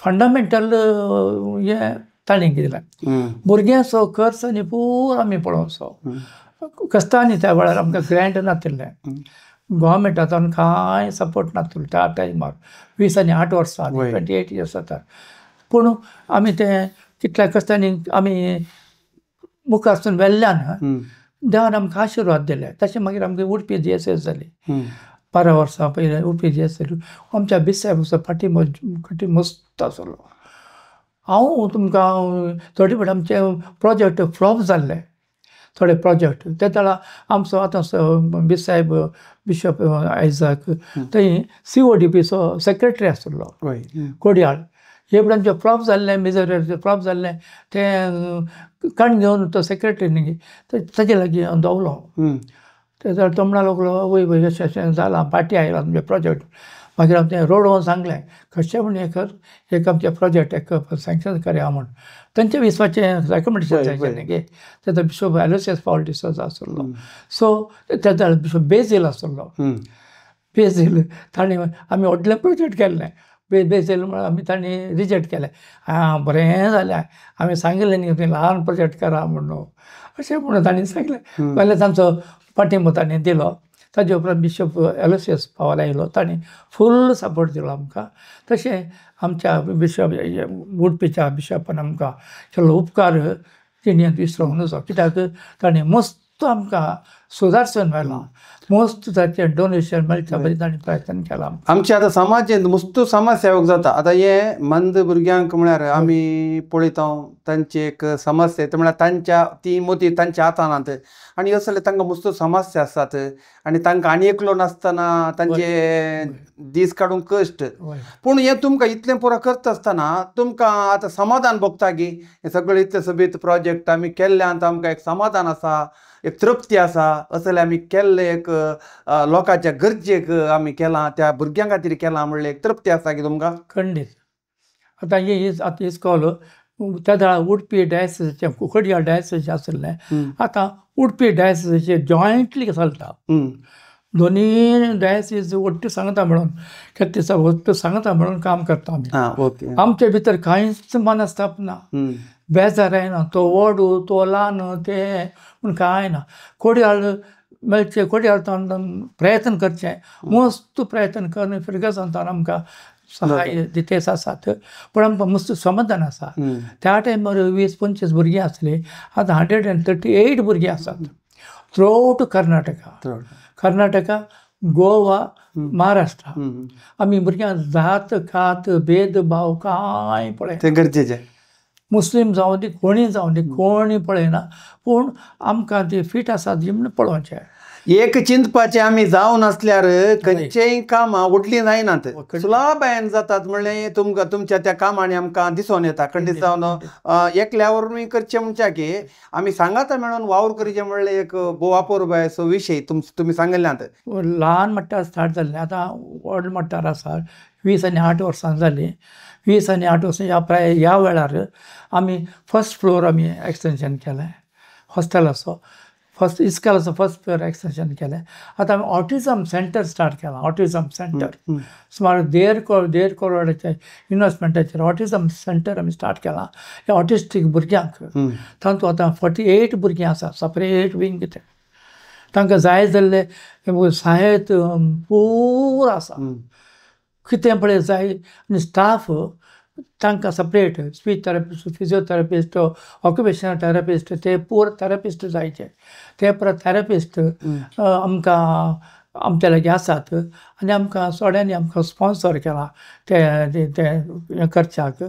फंडामेंटल हें ताणें दिलें भुरग्यांचो खर्च आनी पुरो आमी पळोवचो कस्तांनी त्या वेळार आमकां ग्रँट नाशिल्लें गोवमेंटाच्यान कांय सपोर्ट नासलो त्या टायमार 20 आनी 8 वर्सां 28 इयर्स जाता पूण आमी तें कितल्या कस्तांनी आमी मुखारसून वेल्ल्यान देवान आमकां आशिर्वाद दिले तशें मागीर आमकां उडपी JSS जाली 12 वर्सां पयलीं उडपी JSS जाली आमच्या बिसायबाचो फाटी मस्त आसलो हांव तुमकां थोडे फावटी आमचे प्रोजेक्ट फ्लॉप जाल्ले थोडे प्रोजेक्ट ते वेळार आमचो आतां बिसायब बिशप आयझॅक थंय CODPचो सेक्रेटरी आसलो कोडयाळ हे फुडें आमचें फ्लॉप जाल्लें मिजोरियरचें फ्लॉप जाल्लें तें काण घेवन तो सेक्रेटरी न्ही ताजे लागीं हांव देंवलो ते तो म्हणून लागलो वय अशें जालां पार्टी आयला तुमचे प्रोजेक्ट मागीर हांव तें रोड सांगलें कशें म्हण हें कर एक आमचें प्रोजेक्ट एक सँक्शन करया म्हूण तांचे विस्वाचें रेकमेंडेशन जायचें न्ही गे तें बिशप एलोसियस पॉल डिसोजा आसलो सो तें बिशप बेझील आसलो बेझील ताणें आमी व्हडलें प्रोजेक्ट केल्लें बेझील म्हण आमी तांणी रिजेक्ट केलें बरें जालें आमी सांगिल्लें न्ही तुमी ल्हान प्रोजेक्ट करा म्हणून अशें म्हणून तांणी सांगलें पयलें तांचो पाठिंबो तांणी दिलो ताजे उपरांत बिशप एलोसियस पावल आयलो तांणी फूल सपोर्ट दिलो आमकां तशें आमच्या बिशप उडपीच्या बिशपान आमकां केल्लो उपकार तेणी विसरूंक नजो कित्याक ताणें मस्त आमकां सुदारसन मेळ्ळां मस्त ताचें डोनेशन मेळच्या बरी ताणें प्रयत्न केला आमचे आतां समाजांत मस्त समाज सेवक जाता आतां हे मंद भुरग्यांक म्हळ्यार आमी पळयता तांचे एक समस्या येता म्हळ्यार ती मोती तांच्या हातांत आनी असो जाल्यार तांकां मस्त समस्या आसात आनी तांकां आनी एकलो नासतना तांचे दीस काडूंक कश्ट पूण हें तुमकां इतलें पुरो करता आसतना तुमकां आतां समाधान भोगता की हे सगळे इतले सबीत प्रोजेक्ट आमी केल्ल्यान आमकां एक समाधान आसा एक तृप्ती आसा असो जाल्यार आमी केल्ले एक लोकांच्या गरजेक आमी केलां त्या भुरग्यां खातीर केलां म्हणल्यार एक तृप्ती आसा की तुमकां खंडीत आतां हे आतां इस्कॉल त्या वेळार उडपी डायसिसाचें कुकडया डायसिस आशिल्लें आतां उडपी डायसिसाचें जॉयंटली चलता दोन्ही डायसीज ओट्टी सांगता म्हणून खेत्तीचा ओट्टी सांगता म्हणून काम करता आमी. ओके. आमच्या भितर कांयच मनस्ताप ना, बेजार येना. तो व्हडू तो ल्हान ते पूण कांय ना. कोडयाळ मेळचे, कोडयाळ प्रयत्न करचे, मस्त प्रयत्न करून फिरगसांतान आमकां सहाय दितेच आसात. पूण आमकां मस्त समाधान आसा. त्या टायमार 20-25 भुरगीं आसलीं, आतां 138 भुरगीं आसात थ्रू आउट कर्नाटका, गोवा, महाराष्ट्रा. आमी भुरग्यांक जात खात भेदभाव कांय पळयना. ते गरजेचें. मुस्लीम जावं दी, कोणी जावं दी, कोणी पळयना. पूण आमकां ती फीट आसात जी म्हण पळोवचें. एक चिंतपाचें आमी जावन आसल्यार खंयचेय कामां उडलीं जायनात. सुलाभायेन जातात म्हणलें तुमकां तुमच्या त्या कामांनी आमकां दिसून येता. खंडीत जावन एकल्या वरून करचें म्हणच्या की आमी सांगाता मेळून वावर करचें म्हणलें एक भोव अपुर्बायचो विशय तुमी सांगिल्ल्यात. ल्हान मट्टार स्टार्ट जाल्लें, आतां व्हड मट्टार आसा. 20 आनी 8 वर्सां जालीं. 20 आनी 8 वर्सां ह्या वेळार आमी फर्स्ट फ्लोर आमी एक्सटेंशन केलें हॉस्टेलाचो. फर्स्ट इस्कालाचो फर्स्ट फ्लोर एक्सटेंशन केलें. आतां आमी ऑटिझम सेंटर स्टार्ट केलां. ऑटिझम सेंटर सुमार 1.5 करोडाच्या इन्वेस्टमेंटाचेर ऑटिझम सेंटर आमी स्टार्ट केलां. ह्या ऑटिस्टीक भुरग्यांक तातूंत आतां 48 भुरगीं आसा. सेपरेट विंग ते तांकां जाय जाल्ले सहाय्यत पूर आसा. कितें पळय जाय आनी स्टाफ तांकां separate speech therapist, physiotherapist, occupational therapist, ते पूर थेरपिस्ट जायचे. ते परत थेरपिस्ट आमकां आमचे लागीं आसात. आनी आमकां सोड्यांनी आमकां स्पॉन्सर केला ते करच्याक.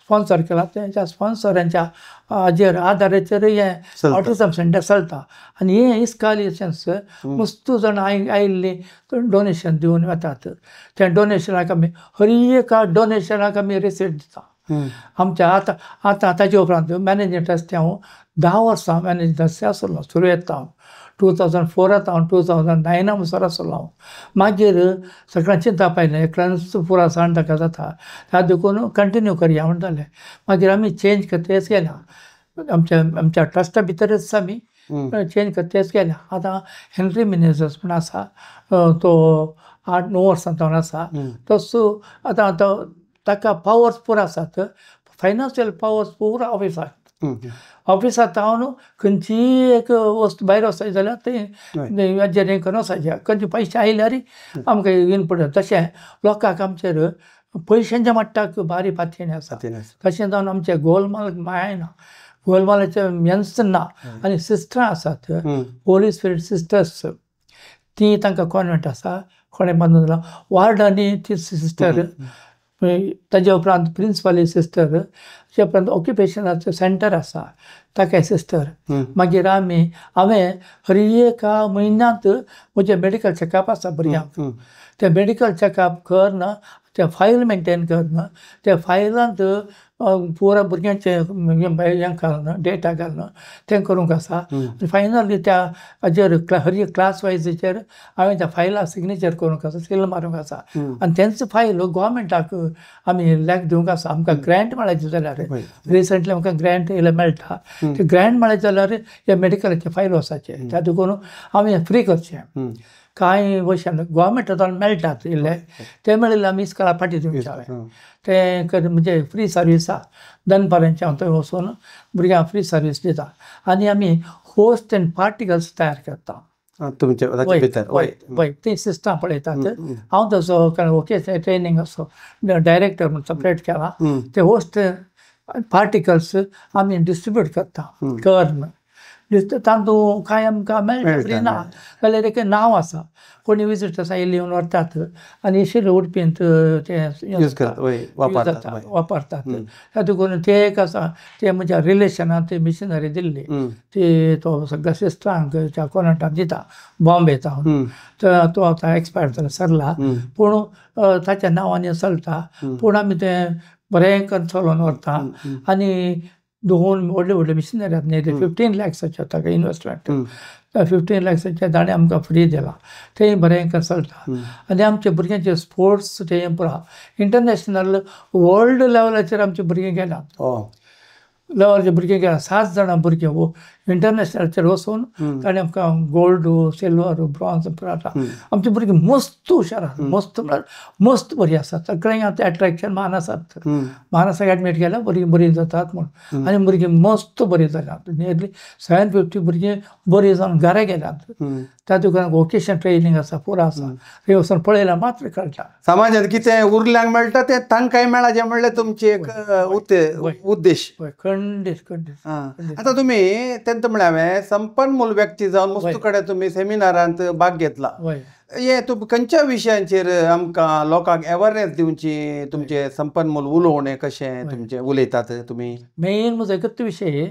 स्पॉन्सर केला. त्या स्पॉन्सरांच्या हाजेर आदाराचेर हें ऑटिझम सेंटर चलता. आनी हे इस्कालेशन्स मस्त जाण आयिल्लीं डोनेशन दिवन वतात. त्या डोनेशनाक आमी हर एका डोनेशनाक आमी रिसीट दिता. आमच्या आतां ताजे उपरांत मॅनेजिंग ट्रस्टी हांव 10 वर्सां मॅनेजिंग ट्रस्टी आसलो. सुरवेंत हांव 2004 हांव 2009 म्हणसर आसलो हांव. मागीर सगळ्यांक चिंता पायलें एकल्यानूच पुरा साण ताका जाता, त्या देखून कंटिन्यू करया म्हणटालें. मागीर आमी चेंज करतेच गेल्या. आमच्या ट्रस्टा भितरच आमी चेंज करतेच गेल्या. आतां हेनरी मिनेझस म्हण आसा, तो 8-9 वर्सां जावन आसा. तसो आतां ताका पावर्स पुरो आसात. फायनान्शियल पावर्स पुरो ऑफिसांत हांव खंयचीय एक वस्त भायर वचत जाल्यार तें हाजेर हें करून वचचें. खंयचे पयशे आयल्यार आमकां इनपूट. तशें लोकांक आमचेर पयशांच्या मट्टाक बारी पातयणी आसा. तशें जावन आमचे गोलमाल मायना. गोलमालाचे मेन्स ना. आनी सिस्टरां आसात, होली स्पिरीट सिस्टर्स. ती तांकां कॉन्वेंट आसा. कोणें बांदून दिला. वार्डांनी ती सिस्टर, ताजे उपरांत प्रिंसिपल सिस्टर, ताचे उपरांत ऑक्युपेशनाचो सेंटर आसा ताका सिस्टर. मागीर हांवें हर एका म्हयन्यांत म्हजें मेडिकल चॅकअप आसा भुरग्यांक. तें मेडिकल चॅकअप करना, ते फायल मेंटेन करना, त्या फायलांत पुरा भुरग्यांचें हें घालना, डेटा घालना, तें करूंक आसा. फायनली त्या हाजेर हर एक क्लास वायजीचेर हांवें त्या फायलाक सिग्नेचर करूंक आसा, सील मारूंक आसा. आनी तेंच फायल गव्हर्मेंटाक आमी लेख दिवंक आसा. आमकां ग्रँट मेळायचे जाल्यार रिसंटली आमकां ग्रँट येयलें मेळटा. ते ग्रँट मेळ्ळे जाल्यार हे मेडिकलाचे फायल वचाचे. त्या देखून हांवें फ्री करचें. कांय वयशान गोवोरमेंटान मेळटात इल्ले, ते मेळिल्ले आमी इस्काला फाटीं दिवचे. हांवें तें म्हणजे फ्री सर्वीस आसा. दनपारांचे हांव थंय वचून भुरग्यांक फ्री सर्वीस दिता. आनी आमी होस्ट एंड पार्टिकल्स तयार करता. वय ती सिस्टम पळयतात. हांव तसो ओके ट्रेनींग असो डायरेक्टर म्हूण सेपरेट केला. ते होस्ट पार्टिकल्स आमी डिस्ट्रिब्यूट करता. कर्ण तांदूळ कांय आमकां मेळटा फ्री ना जाल्यार एक नांव आसा. कोणी विजिटर्स आयिल्ली येवन व्हरतात आनी इशिल्ले उडपींत ते वापरतात. त्या देखून ते एक आसा, ते म्हज्या रिलेशनान ती मिशनरी दिल्ली, ती तो सगळ्या सिस्टरांक त्या कॉन्वेंटांत दिता बॉम्बे जावन. तो आतां एक्सपायर जालो सरला, पूण ताच्या नांवांनी चलता. पूण आमी तें बरें करून चलोवन व्हरता. आनी 2 व्हडले मिशनरी आसात. नियरली 15 lakhsचे ताका इन्वेस्टमेंट. 15 lakhsचे ताणें आमकां फ्री दिला. तेंय बरें करून चलता. आनी आमचे भुरग्यांचे स्पोर्ट्स ते पुरा इंटरनॅशनल वर्ल्ड लेवलाचेर आमचे भुरगे गेल्यात. लेवलचे भुरगे गेला 7 जाणां भुरगे इंटरनॅशनलचेर वचून ताणें आमकां गोल्ड सिल्वर ब्रॉन्झ मेळटा. आमचे भुरगे मस्त हुशार आसात, मस्त म्हळ्यार मस्त बरीं आसात. सगळ्यांक आतां एट्रॅक्शन मानसात, मानसाक एडमीट केल्यार बरीं जातात म्हूण. आनी भुरगीं मस्त बरीं जाल्यात. नियरली 750 भुरगीं बरीं जावन घरा गेल्यात. तातूंत वोकेशन ट्रेनींग आसा, पुरो आसा. थंय वचून पळयल्यार मात्र कळटा समाजात कितें उरल्यांक मेळटा तें तांकांय मेळाचें म्हणल्यार तुमची एक उद्देश. खंडीत आता तुम्ही तेंत म्हळ्यार हांवें संपन्मूल व्यक्ती जावन मस्तू कडेन तुमी सेमिनारांत भाग घेतला. हे तुमी खंयच्या विशयांचेर आमकां लोकांक अवेअरनेस दिवची, तुमचे संपन्मूल उलोवणें कशें तुमचें उलयतात तुमी? मेन म्हजो एकच विशय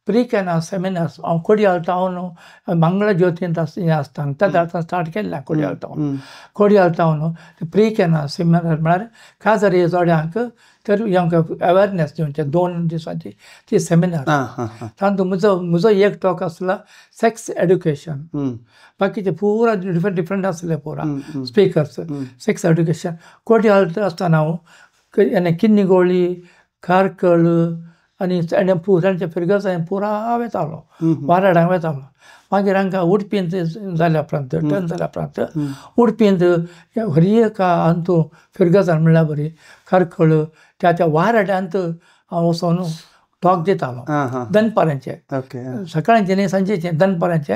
प्री कॅना सेमिनार्स. हांव कोडयाल टावन मंगळा ज्योतींत आसतना त्या स्टार्ट केल्लें कोडयाल टावन. कोडयाल टावन प्री कॅना सेमिनार म्हळ्यार खाजार जोड्यांक तर आमकां अवेअरनेस दिवचें 2 दिसांची ती सेमिनार. तातूंत म्हजो एक टॉक आसला सेक्स एड्युकेशन. बाकीचे पुरा डिफरंट आसले पुरा स्पिकर्स. सेक्स एड्युकेशन कोडयाल आसतना हांव किन्निगोळी, कारकळ आनी तांचे फिरगस हांवें पुरा वेतालो, वाराडांक वेतालो. मागीर हांकां उडपींत जाल्या उपरांत टर्न जाल्या उपरांत उडपींत हर एक अंतू फिरगसान म्हणल्यार बरी कारकळ त्या वाराड्यांत हांव वचून टॉक दितालो दनपारांचे. सकाळचे न्ही सांजेचे दनपारांचे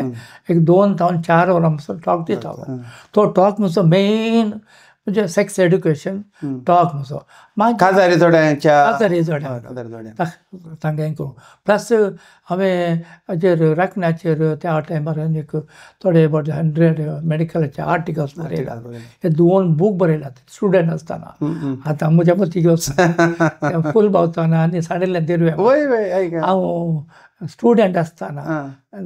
एक 2 ते 4 वरां पासून टॉक दितालो. तो टॉक म्हजो मेन म्हणजे सेक्स एड्युकेशन टॉक म्हजो. काजारी जोड्यांच्या तांकां हें करूं. प्लस हांवें हाजेर राखण्याचेर त्या टायमार एक थोडे about 100 मेडिकलाचे आर्टिकल्स बरयल्यात. हे 2 बूक बरयल्यात स्टुडंट आसतना. आतां म्हज्या मती फूल भावतना आनी साडेल्या देरव्या हांव स्टुडंट आसतना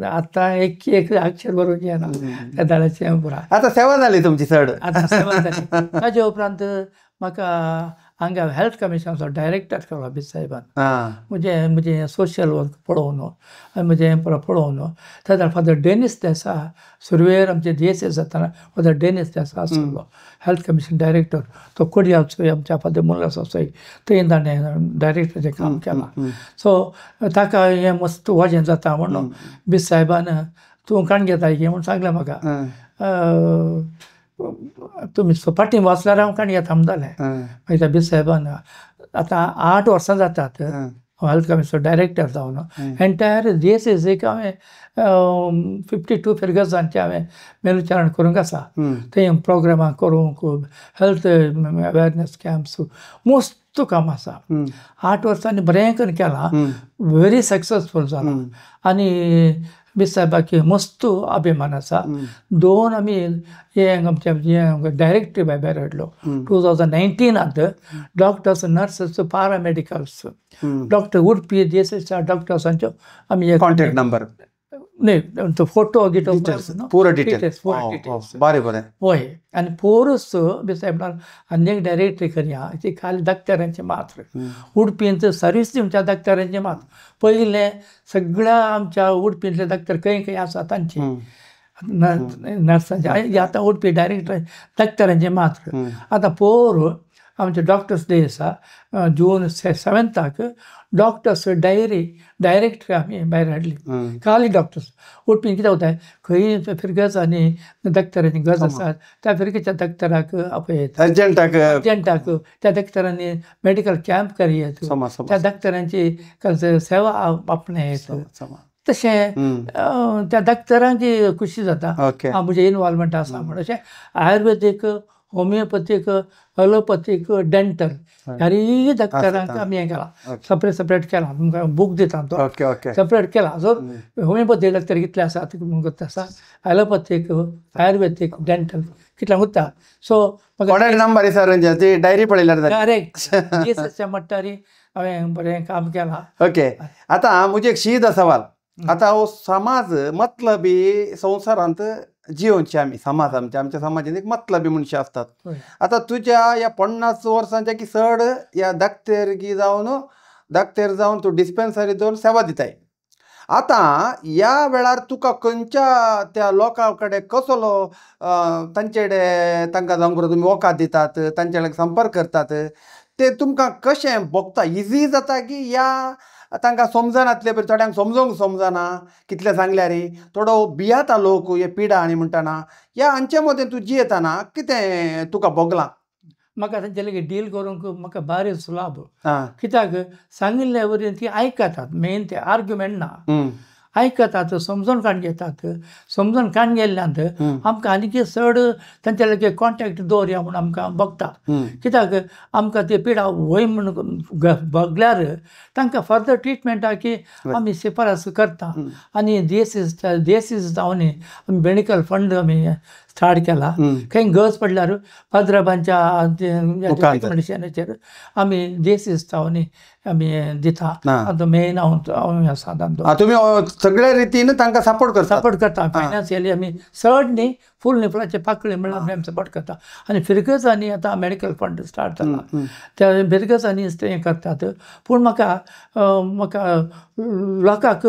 आतां एक अक्षर बरोवचें येना त्या दाडाचें पुरा. आतां सेवा जाली तुमची चड. आतां सेवा जाली. ताजे उपरांत म्हाका हांगा हेल्थ कमिशनाचो डायरेक्टर केलो बी साहेबान. म्हणजे सोशल वर्क पळोवन म्हजें पळोवन ताच्या फादर डेनीस देसाय सुरवेर आमचे DSS जाताना फादर डेनीस देसाय आसलो हेल्थ कमिशन डायरेक्टर. तो कोडयालचो आमच्या फादर मुला सोसाय थंय ताणें डायरेक्टराचें काम केलां. सो ताका हें मस्त वाजें जाता म्हणून बी साहेबान तूं काण घेता की म्हूण सांगलें म्हाका. तुमी फाटीं वाचल्यार हांव काण घेता म्हणटालें. मागीर त्या बी साहेबान आतां 8 वर्सां जातात हेल्थ कमिशन डायरेक्टर जावन. एंटायर DSS हांवें 52 फिरगसांचे हांवें मेलुचारण करूंक आसा. थंय प्रोग्रामां करूंक हेल्थ अवेअरनेस कॅम्प्स मस्त काम आसा. 8 वर्सांनी बरें करून केलां. व्हेरी सक्सेसफूल जालां. आनी बी साहेबाक मस्त अभिमान आसा. 2 आमी हे आमचे डायरेक्टरी भायर हाडलो 2019 डॉक्टर्स नर्सेस पॅरामेडिकल्स. डॉक्टर उडपी DSSच्या डॉक्टर्सांच्यो आमी कॉन्टॅक्ट नंबर न्ही तो फोटो गिटो पुरो डिटेल्स बरें हय. आनी पोरस बी साहेब आनी एक डायरेक्टरी करया ती खाली दाक्तरांचे मात्र. उडपींत सर्वीस दिवच्या दाक्तरांचे मात्र. पयले सगळ्या आमच्या उडपींतले दाक्तर खंय आसा तांचे नर्सांचे. आतां उडपी डायरेक्टर दाक्तरांचे मात्र. आतां पोर आमचे डॉक्टर्स डे आसा जून 7 डॉक्टर्स डायरी डायरेक्टरी आमी भायर हाडली. खाली डॉक्टर्स उडपीन कितें जाता खंय फिरगस आनी दाक्तरांची गरज आसा त्या फिरगेच्या दाक्तराक आपयत, अर्जंटाक त्या दाक्तरांनी मेडिकल कॅम्प करयत, त्या दाक्तरांची सेवा आपणायत. तशें त्या दाक्तरांची खुशी जाता म्हजें इनवॉल्वमेंट आसा म्हणून. अशें आयुर्वेदीक, होमिओपॅथीक, ॲलोपॅथीक, डेंटल ह्यारी दाक्तरांक आमी हें केलां सेपरेट केलां. तुमकां बूक दिता तो सेपरेट केला. जर होमिओपॅथीक दाक्तर कितले आसात म्हणून आसा, ॲलोपॅथीक, आयुर्वेदीक, डेंटल कितल्यांक उत्ता. सो नंबर सर डायरी पळयल्यार डायरेक्ट DSSच्या मट्टारी हांवें बरें काम केलां. ओके. आतां म्हजे एक शीद सवाल. आतां हो समाज मतलबी संवसारांत जिवनचे आमी समाज आमच्या समाजांत एक मतलबी मनशां असतात. आतां तुज्या ह्या 50 वर्सांच्या की चड ह्या दाक्तेर जावन तूं डिस्पेन्सरी दवरून सेवा दिताय. आतां ह्या वेळार तुका खंयच्या त्या लोकां कडेन कसलो तांचे कडेन तांकां जावंक तुमी वोकाद दितात, तांचे कडेन संपर्क करतात, ते तुमकां कशें भोगता? इजी जाता की ह्या तांकां समजनातले पळय थोड्यांक समजना कितले सांगल्यार थोडो भियाता लोक हे पिडा आनी म्हणटाना ह्या हांचे मदें तूं जियेताना कितें तुका भोगलां? म्हाका तांचे लागीं डील करूंक म्हाका भारी सुलाभ. आं. कित्याक सांगिल्ले वरेन ती आयकतात. मेन ते आर्ग्युमेंट ना, आयकतात, समजून काण घेतात. समजून काण गेल्ल्यान आमकां आनीक चड तांचे लागीं कॉन्टेक्ट दवरया म्हूण आमकां भोगता. कित्याक आमकां ती पिडा वय म्हूण भोगल्यार तांकां फर्दर ट्रिटमेंटाकी आमी शिफारस करता. आनी देसीस जावन आमी मेडिकल फंड आमी स्टार्ट केला. खंय गरज पडल्यार फादराबांच्या रिकमेंडेशनाचेर आमी देसीस जावन आमी दिता. आतां मेन हांव आसा तांचो. तुमी सगळ्या रितीन तांकां सपोर्ट करता. फायनान्शियली आमी चड न्ही, फूल न्ही, फुलाचे पाकळी म्हणल्यार आमी सपोर्ट करता. आनी फिरगजांनी आतां मेडिकल फंड स्टार्ट जाला. त्या फिरगजांनी हें करतात. पूण म्हाका लोकांक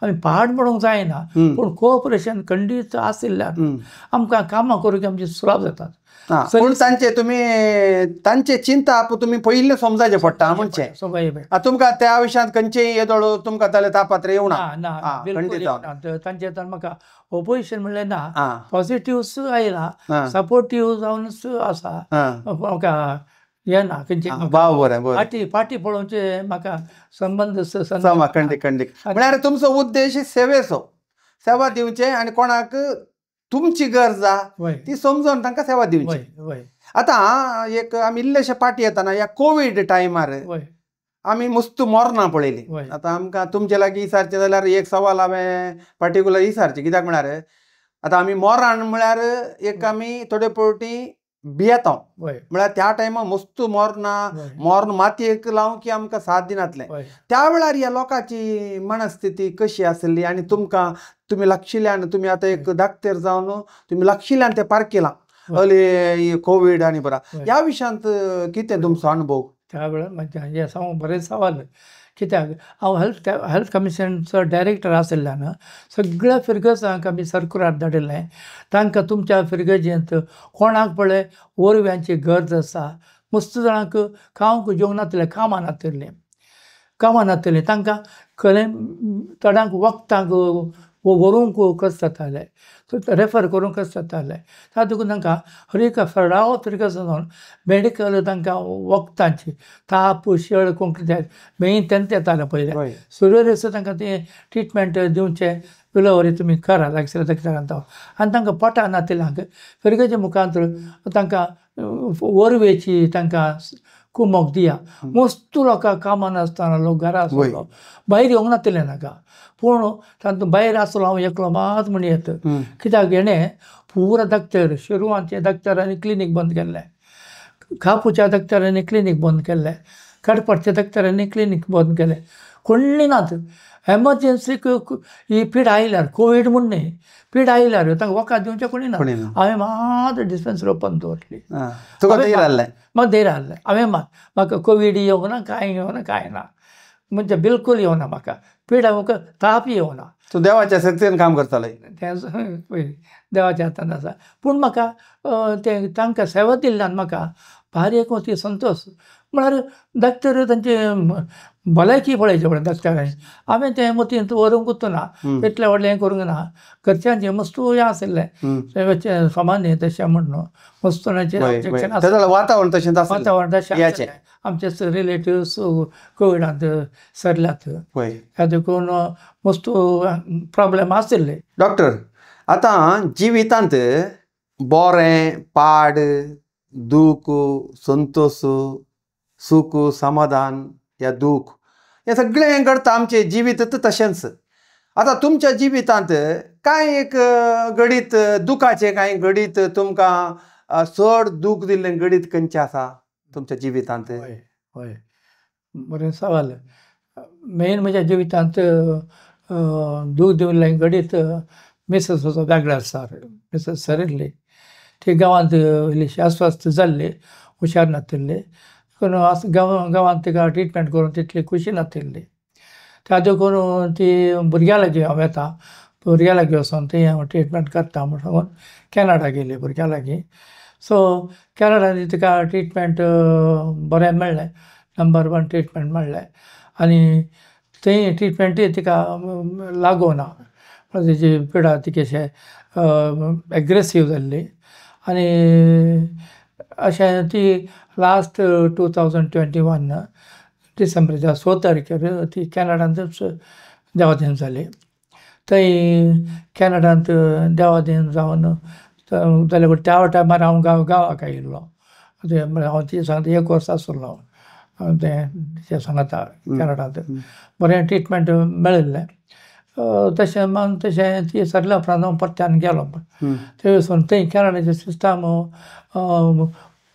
आमी पाड म्हणूंक जायना, पूण कोऑपरेशन खंडीत आशिल्ल्यान आमकां कामां करूंक आमची सुलाभ जातात. पूण तांचे चिंता तुमी पयलीं समजाचें पडटा म्हणचें. तुमकां त्या विशयांत खंयचेय येदोळ तुमकां ताले तापात्र येवना? तांचे म्हाका ऑपोजिशन म्हणलें ना, पॉझिटिव्ह आयला, सपोर्टीव जावनूच आसा. म्हाका हें ना खंयचे पाटी पळोवचे म्हाका संबंद खंडीक. म्हळ्यार तुमचो उद्देश सेवेचो, सेवा दिवचे आनी कोणाक तुमची गरजा ती समजून तांकां सेवा दिवची. आतां एक आमी इल्लेशे पाटी येताना ह्या कोवीड टायमार आमी मस्त मरना पळयली. आतां आमकां तुमचे लागीं विचारचें जाल्यार एक सवाल हांवें पर्टिक्युलर विचारचें. कित्याक म्हळ्यार आतां आमी मरण म्हळ्यार एक आमी थोडे फावटी भियेता. म्हळ्यार त्या टायमार मस्त मरण मातयेक लावन की आमकां साथ दिनातलें. त्या वेळार ह्या लोकांची मनस्थिती कशी आसली आनी तुमी लागशिल्ल्यान तुमी आतां एक धाकटेर जावन तुमी लागशिल्ल्यान तें पार केलां कोवीड आनी बरा. ह्या विशयांत कितें तुमचो अनुभव? त्या वेळार म्हणजे हें सांगूंक बरें सवाल. कित्याक हांव हेल्थ कमिशनचो डायरेक्टर आशिल्ल्यान सगळ्या फिरगजांक आमी सर्कुलर धाडिल्लें. तांकां तुमच्या फिरगजेंत कोणाक पळय वरव्यांची गरज आसा, मस्त जाणांक खावंक जेवणातलें कामां नातलें, तांकां थोड्यांक वखदांक व्हरूंक कस जातालें, रेफर करूंक कस जातालें. तातूंत तांकां हर फळावो फिरगजां जावन मेडिकल तांकां वखदांची ताप शेळ कोंक मेन तेन्ना येतालें पयलें. सुरवेरेस तांकां तें ट्रिटमेंट दिवचें, विलोवरी तुमी करा लागशिल्लें आनी तांकां पोटा नातिल्ल्यांक फिरगजे मुखांतर तांकां वरवेची तांकां कुमक दिया. मस्त लोकांक कामां नासतना लोक घरा आसलो, भायर येवंक नातिल्लें नाका. पूण तातूंत भायर आसलो हांव एकलो मात म्हण येत. कित्याक हेणें पुरा दक्तर शिरवांचे दक्तरांनी क्लिनीक बंद केल्लें, खापूच्या दक्तरांनी क्लिनीक बंद केल्लें, कडपडच्या दक्तरांनी क्लिनीक बंद केलें. कोण्णी नात. एमर्जन्सीक ही पीड आयल्यार, कोवीड म्हूण न्ही, पीड आयल्यार तांकां वखद दिवचें कोणी ना. हांवें मात डिस्पेन्सरी ओपन दवरली. म्हाका धैर्य हाडलें. हांवें म्हाका कोवीड येवना, कांय ना म्हणजे बिलकूल येवना. म्हाका पिडा म्हाका ताप येवना. तूं देवाच्या शक्तीन काम करताले. तें देवाच्या हातान आसा. पूण म्हाका तांकां सेवा दिल्ल्यान म्हाका भारी एक ती संतोश. म्हळ्यार डॉक्टर तांचे भलायकी पळयचे पडटा डॉक्टरांनी. हांवें तें मतीन व्हरूंकूच ना, इतलें व्हडलें हें करूंक ना. घरच्यांचें मस्त हें आशिल्लें सामान्य तशें म्हणून मस्तनाचें वातावरण तशें आमचे रिलेटिव्स कोविडांत सरल्यात. ह्या देखून मस्त प्रॉब्लेम आशिल्ले. डॉक्टर, आतां जिवितांत बरें पाड दूख संतोश सूख समाधान या दूख हें सगळें घडटा आमचें जिवीत तशेंच. आतां तुमच्या जिवितांत कांय एक घडीत दुखाचें कांय घडीत तुमकां चड दूख दिल्लें घडीत खंयचें आसा तुमच्या जिवितांत? हय, बरें सवाल. मेन म्हज्या जिवितांत दूख दिल्लें घडीत मिसेस असो वेगळो आसा. मिसेस सरिल्ली, ती गांवांत इल्लीशी अस्वस्थ जाल्ली, हुशार नातिल्ली. पूण गांवांत तिका ट्रिटमेंट करून तितली खुशी नातिल्ली. त्या देखून ती भुरग्यां लागीं हांव येता, भुरग्यां लागीं वचोन ती हांव ट्रिटमेंट करता म्हूण सांगून कॅनडा गेली भुरग्यां लागीं. सो कॅनडांत तिका ट्रिटमेंट बरें मेळ्ळें, नंबर 1 ट्रिटमेंट मेळ्ळें. आनी थंय ट्रिटमेंटूय तिका लागोना तेजी पिडा तिका अशें एग्रेसीव जाल्ली आनी अशें ती लास्ट 2021 डिसेंबराच्या 6 तारखेर ती कॅनडांतूच देवादेन जाली. थंय कॅनडांत देवादेन जावन जाल्यार त्या टायमार हांव गांवाक आयिल्लो. हांव ती सांगता 1 वर्स आसलो तें सांगता कॅनडांत. बरें ट्रिटमेंट मेळिल्लें. तशें ती सरल्या उपरांत हांव परत्यान गेलो. थंय वचून थंय कॅनडाचें सिस्टम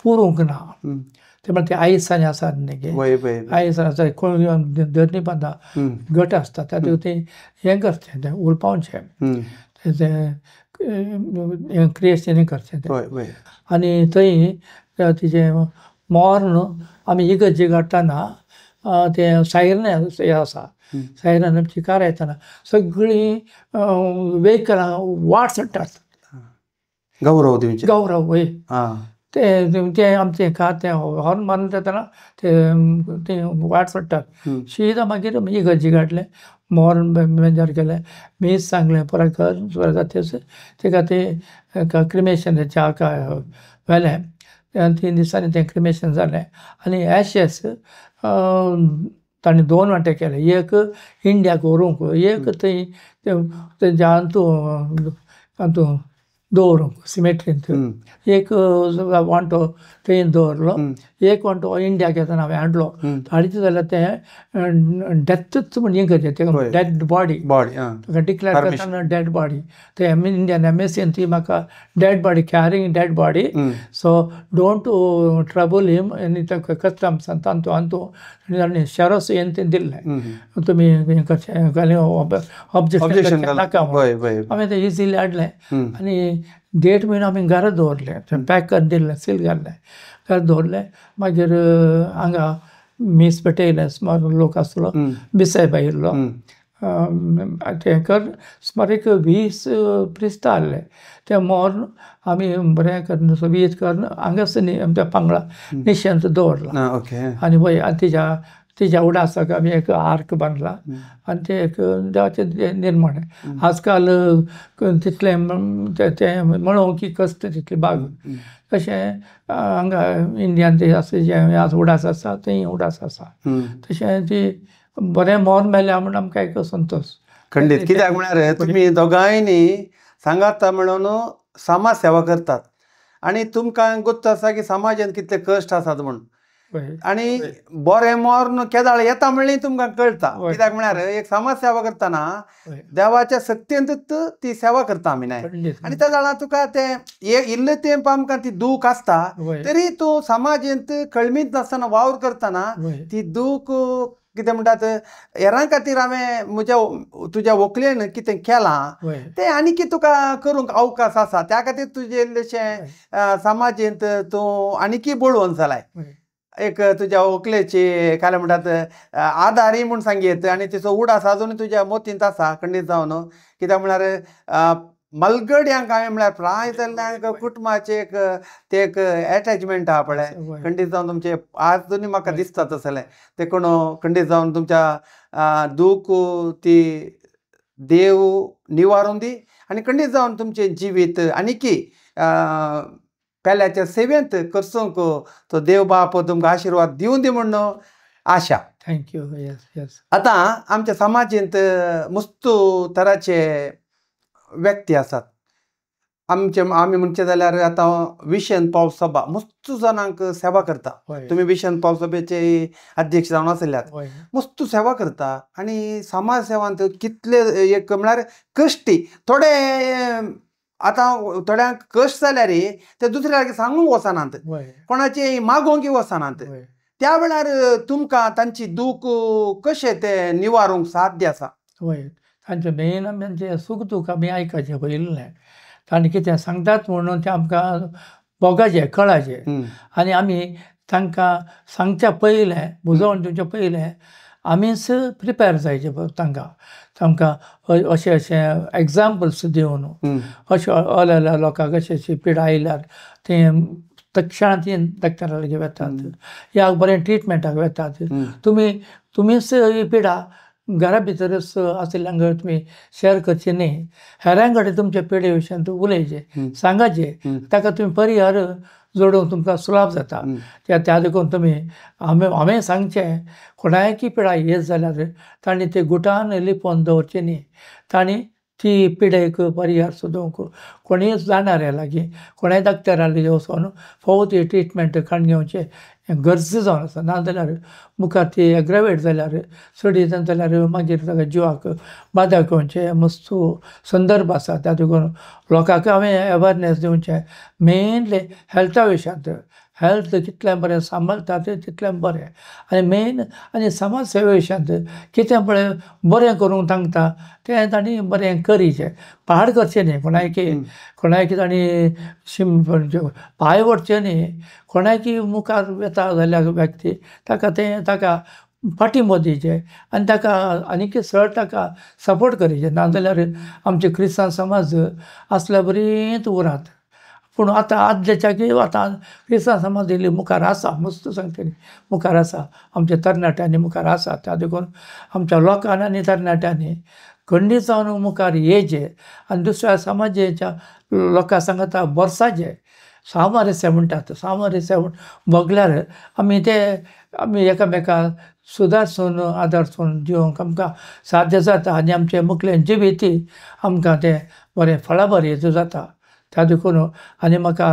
पुरूंक ना. ते म्हळ्यार ते आयसांनी आसा न्ही, आयसान आसा धरणी बांदा गट आसता तातूंत ते हें करचें तें उलपावचें तें क्रिएशन करचें तें. आनी थंय तिचें मोर्न आमी इगर्जेक हाडटाना तें सायरन हें आसा, सायरनाची कार येताना सगळीं वेहिकलां वाट सोडटात. गौरव वय तें आमचें कार तें हॉर्न मारून येताना तें वाट सोडटात. शीदा मागीर इगर्जेक हाडलें, मोर्न मेजर केलें, मीच सांगलें पुराय कर तिका तें क्रिमेशनाच्या हाका व्हेलें. 3 दिसांनी तें क्रिमेशन जालें आनी एशेस ताणें 2 वांटे केले. एक इंडियाक व्हरूंक, एक थंय तेंच्या हातूंत दवरूंक सिमेट्रींत. एक वांटो थंय दवरलो, एक वांटो इंडियाक येताना हांवें हाडलो. हाडीत जाल्यार तें डेथूच म्हण हें करचें, तें डेड बॉडी ताका डिक्लेअर करताना डेड बॉडी. ते इंडियन एम्बेसीन ती म्हाका dead body carrying dead body, so don't trouble him आनी कस्टम्सान तांतू शेरोस हें तें दिल्लें, तुमी हें करचें ऑब्जेक्शन नाका म्हणून. हांवें तें इजिली हाडलें आनी 1.5 म्हयनो आमी घरा दवरलें. तें पॅक करून दिल्लें, सील घाल्लें, घरा दवरलें. मागीर हांगा मीस पेटयलें, सुमार लोक आसलो, बिसायब आयिल्लो. तें कर सुमार एक 20 प्रिस्तां आहले. तें मोर्न आमी बरें करून 20 करून हांगाच आमच्या पांगळा निशेंत दवरला. आनी वय तिच्या उडासाक आमी एक आर्क बांदला आनी तें एक देवाचें निर्माण. आजकाल तितलें तें म्हणूं की कश्ट तितले बाग. तशें हांगा इंडियान तें आसा जें उडास आसा थंय उडास आसा. तशें ती बरें मोर्न मेळ्ळें म्हणून आमकां एक संतोश. खंडीत कित्याक म्हळ्यार तुमी दोगांयनी सांगाता म्हणून समाज सेवा करतात आनी तुमकां गुप्त आसा की समाजान कितले कश्ट आसात म्हणून. आनी बरें मोर्न केदाळ येता म्हणलें तुमकां कळटा. कित्याक म्हळ्यार एक समाज सेवा करतना देवाच्या शक्तींतूच ती सेवा करता आमी न्हय. आनी त्या जाणां तुका तें इल्लें तेंप आमकां ती दूख आसता, तरी तूं समाजांत कळमीत नासतना वावर करतना ती दूख कितें म्हणटात हेरां खातीर हांवें तुज्या व्हंकलेन कितें केलां तें आनीक तुका करूंक अवकाश आसा. त्या खातीर तुजें इल्लेशें समाजांत तूं आनीकय बळोवन जालाय. एक तुज्या व्हंकलेची काय म्हणटात आदारी म्हूण सांगीत आनी तिचो उडास आजून तुज्या मोतींत आसा खंडीत जावन. कित्याक म्हळ्यार मलगड्यांक हांवें म्हळ्यार प्राय जाल्ल्यांक कुटुंबाचें एक एटॅचमेंट आहा पळय, खंडीत जावन तुमचें आजूनय म्हाका दिसता तसलें. ते कोण खंडीत जावन तुमच्या दूख ती देव निवारून दी आनी खंडीत जावन तुमचें जिवीत आनीकय पेल्याच्या सेवेंत करसूंक तो देव बाप तुमकां आशिर्वाद दिवं दी म्हणून आशा. थँक्यू. Yes yes. आतां आमच्या समाजांत मस्त तराचे व्यक्ती आसात. आमी म्हणचे जाल्यार आतां विशन पावल सभा मस्त जाणांक सेवा करता. तुमी विशन पावल सभेचे अध्यक्ष जावन आसल्यात, मस्त सेवा करता. आनी समाज सेवांत कितले एक म्हळ्यार कश्टी थोडे आतां थोड्यांक कश्ट जाल्यार ते दुसऱ्याक सांगूंक वचनात, कोणाची मागोवंक वचनात. त्या वेळार तुमकां तांची दूख कशें ते निवारूंक साध्य आसा? तांचें मेन म्हणजे सूख दूख आमी आयकचें पयलें. ताणें कितें सांगतात म्हणून तें आमकां बोगाचें कळाचें आनी आमी तांकां सांगच्या पयलें बुजोवन दिवचे पयलें आमीच प्रिपेर जायचे तांकां अशें एग्जाम्पल्स दिवन अशें लोकांक अशी पिडा आयल्यार तें तत्क्षणांत डॉक्टरागेर वेतात, या बरें ट्रिटमेंटाक वेतात. तुमीच ही पिडा घरा भितरच आशिल्ल्यांक तुमी शेअर करची न्ही. हेरां कडेन तुमचे पिडे विशयी उलयचे, सांगाचे, ताका तुमी परिहार जोडूंक तुमकां सुलाभ जाता. त्या देखून तुमी हांवें सांगचें, कोणायकी पिडा येत जाल्यार तांणी ते गुटान लिपोवन दवरची न्ही. तांणी ती पिडेक परिहार सोदूंक कोणीय जाणाऱ्या लागीं, कोणाय डॉक्टरा लागीं वचून फावो ती ट्रिटमेंट काडून घेवचें गरजेचें जावन आसा. नाजाल्यार मुखार ती एग्रावेट जाल्यार, चडी जाल्यार मागीर ताका जिवाक बादाक येवचे मस्त संदर्भ आसा. त्या देखून लोकांक हांवें अवेरनेस दिवचें, मेनली हेल्था विशयांत. हेल्थ कितलें बरें सांबाळतात तितलें बरें. आनी मेन आनी समाज सेवे विशयांत कितें पळय बरें करूंक सांगता तें तांणी बरें करीचें. पाड करचें न्ही कोणायकी तांणी पांय ओडचे न्ही. कोणायकी मुखार येता जाल्यार व्यक्ती ताका पाठिंबो दिवचे आनी ताका आनीक चड ताका सपोर्ट करीचे. नाजाल्यार आमचे क्रिस्तांव समाज आसल्या बरींच उरात. पूण आतां आदलेच्याकी आतां क्रिस्तांव समाज इल्ली मुखार आसा, मस्त सांगतली मुखार आसा. आमच्या तरणाट्यांनी मुखार आसा. त्या देखून आमच्या लोकांनी आनी तरणाट्यांनी खंडीत जावन मुखार येयचे आनी दुसऱ्या समाजाच्या लोकां सांगता बरसाचे. सामरस्या म्हणटात, सामरस्या भोगल्यार आमी एकामेकाक सुदारसून आदारसून जिवंक आमकां साध्य जाता आनी आमचे मुखलें जिवीत आमकां तें बरें फळाबरेचें जाता. त्या देखून आनी म्हाका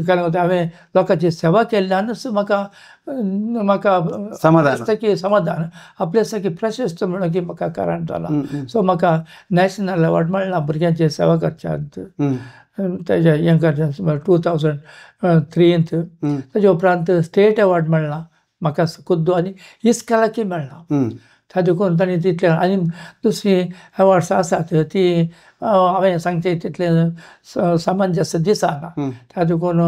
हांवें लोकांची सेवा केल्ल्यानूच म्हाका समाधान आपले सारकी प्रशस्त म्हणून की म्हाका कारण जालां. सो म्हाका नॅशनल अवॉर्ड मेळ्ळा भुरग्यांची सेवा करच्यात. तेज्या हें करच्या 2003 तेजे उपरांत स्टेट अवॉर्ड मेळ्ळा म्हाका खुद्द आनी इस्कालाकी मेळ्ळा. त्या देखून तांणी तितले आनी दुसरी अवॉर्ड्स आसात ती हांवें सांगचें तितलें सामंजस दिसना. त्या देखून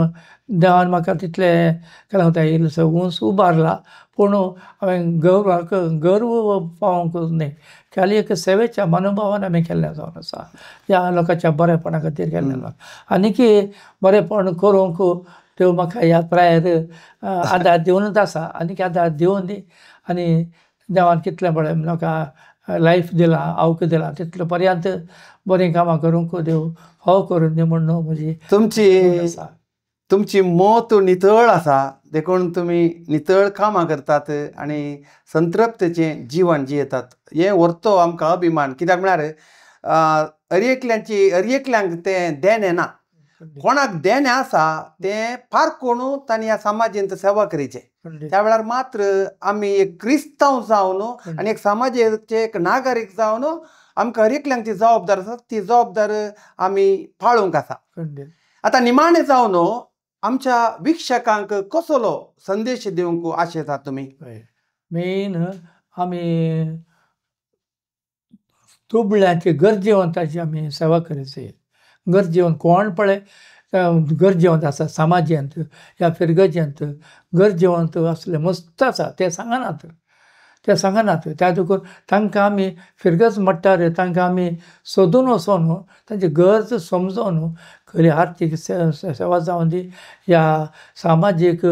देवान म्हाका तितलें इल्लोसो उंच उबारला. पूण हांवें गर्व पावोंक न्ही. खाली एक सेवेच्या मनोभावान हांवें केल्लें जावन आसा. ह्या लोकांच्या बरेपणा खातीर केल्लें जावन आनीक बरेंपण करूंक देव म्हाका ह्या प्रायर आदार दिवनूच आसा. आनीक आदार दिवूं दी. आनी देवान कितलें बरें म्हाका लायफ दिलां, आवक दिलां, तितले पर्यंत बरीं कामां करूंक देव फाव करून दी म्हणून म्हजी तुमची मोत नितळ आसा. देखून तुमी नितळ कामां करतात आनी संतृप्तेचें जिवन जियेतात. हें व्हरतो आमकां अभिमान. कित्याक म्हळ्यार अर्येकल्यांक तें देणें येना. कोणाक देणें आसा तें फार कोणू तांणी ह्या समाजींत सेवा करीचे. त्या वेळार मात्र आमी एक क्रिस्तांव जावन आनी एक समाजाचे एक नागरीक जावन आमकां अर्येकल्यांक ती जबाबदार आसा, ती जबाबदार आमी पाळूंक आसा. आतां निमाणें जावन आमच्या विक्षकांक कसलो संदेश दिवंक आशेतात तुमी? मेन आमी तुबल्यांची गरजेवंताची आमी सेवा करची. गरजेवंत कोण पळय गरजेवंत आसा समाजांत या फिरगजेंत गरजेवंत असले मस्त आसा ते सांगनात. त्या देखून तांकां आमी फिरगज म्हणटार तांकां आमी सोदून वचोन तांची गरज समजोन खरी आर्थीक सेवा जावं दी, या सामाजीक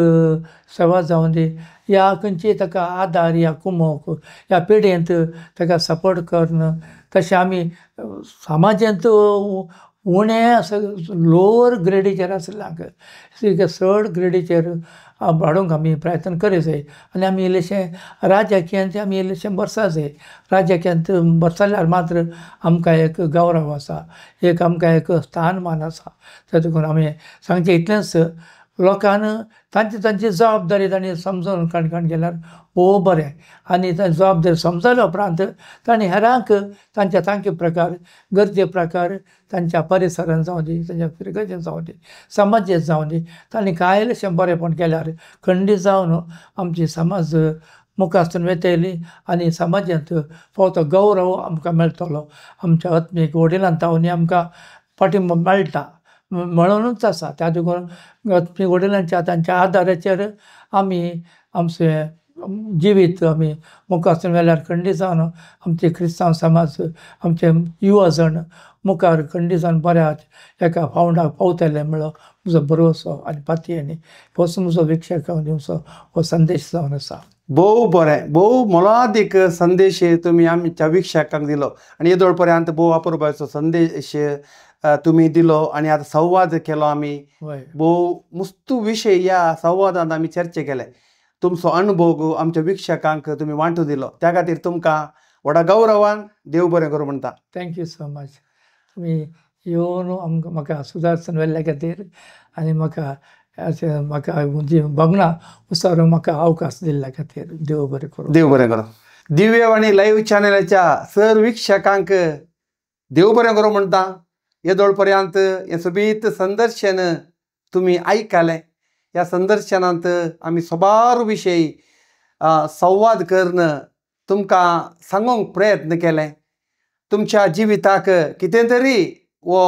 सेवा जावं दी, या खंयची ताका आदार या कुमोक ह्या पिडेंत ताका सपोर्ट करन तशें आमी समाजांत उणें असो लोवर ग्रेडीचेर आशिल्ल्यांक चड ग्रेडीचेर हाडूंक आमी प्रयत्न करूं जाय. आनी आमी इल्लेशें राजकीयांत आमी इल्लेशें बरसा जाय. राजकीयांत बरसल्यार मात्र आमकां एक गौरव आसा, एक आमकां एक स्थानमान आसा. त्या देखून आमी सांगचें इतलेंच, लोकांन तांची जबाबदारी तांणी समजून काण गेल्यार भोव बरें. आनी जबाबदारी समजल्या उपरांत तांणी हेरांक तांचे प्रकार गरजे प्रकार तांच्या परिसरांत जावं दी, तांच्या फिरगजेंत जावं दी, समाजांत जावं दी, तांणी कांय इल्लेशें बरेंपण केल्यार खंडीत जावन आमची समाज मुखार वेतयली आनी समाजांत फावो गौरव आमकां मेळटलो. आमच्या आत्मीक वडिलांतावनी आमकां पाठिंबो मेळटा म्हणूनच आसा. त्या देखून आत्मीक वडिलांच्या तांच्या आदाराचेर आमी आमचे जिवीत आमी मुखार वेल्यार खंडी जावन आमचे क्रिस्तांव समाज आमचे युवा जण मुखार खंडी जावन बऱ्या एका फावंडाक पावतले म्हणलो म्हजो भरवंसो आनी पातयेनी होच म्हजो विक्षकांक दिवचो हो संदेश जावन आसा. भोव बरें, भोव मोलादीक संदेश तुमी आमच्या विक्षकांक दिलो आनी येदोळ पर्यंत भोव अपुरबायचो संदेश तुमी दिलो आनी आतां संवाद केलो आमी. हय भोव मुस्तू विशय ह्या संवादांत आमी चर्चे केले. तुमचो अनुभव आमच्या विक्षकांक तुमी वांटून दिलो त्या खातीर तुमकां व्हडा गौरवान देव बरें करूं म्हणटा. Thank you so much. तुमी येवन म्हाका सुदारसन व्हेल्ल्या खातीर आनी म्हाका जी भग्नां उसर म्हाका अवकाश दिल्ल्या खातीर देव बरें करूं. देव बरें करूं. दिव्यवाणी लाईव्ह चॅनलाच्या सर विक्षकांक देव बरें करूं म्हणटा. येदोळ पर्यंत हें सोबीत संदर्शन तुमी आयकलें. ह्या संदर्शनांत आमी सोबार विशयी संवाद करून तुमकां सांगूंक प्रयत्न केले. तुमच्या जिविताक कितें तरी हो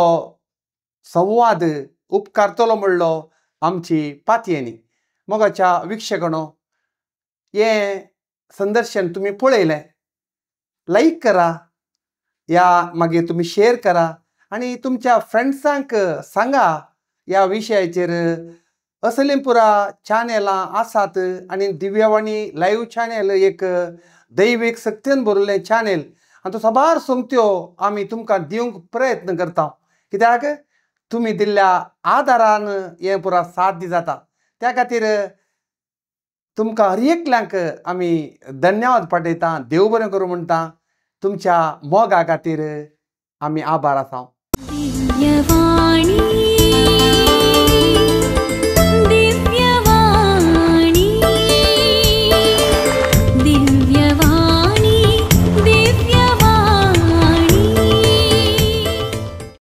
संवाद उपकारतलो म्हणलो आमची पातयेनी. मोगाच्या विक्षकणो, हें संदर्शन तुमी पळयलें, लायक करा, या मागीर तुमी शेअर करा आनी तुमच्या फ्रेंड्सांक सांगा. ह्या विशयाचेर असलीमपुरा चॅनलां आसात आनी दिव्यवाणी लाईव्ह चॅनल एक दैवीक सक्तीन भरिल्लें चॅनल आनी तो सबार सोमत्यो आमी तुमकां दिवंक प्रयत्न करता. कित्याक तुमी दिल्ल्या आदारान हें पुरा साध्य जाता. त्या खातीर तुमकां हर एकल्यांक आमी धन्यवाद पाठयता. देव बरें करूं म्हणटा. तुमच्या मोगा खातीर आमी आभार आसा.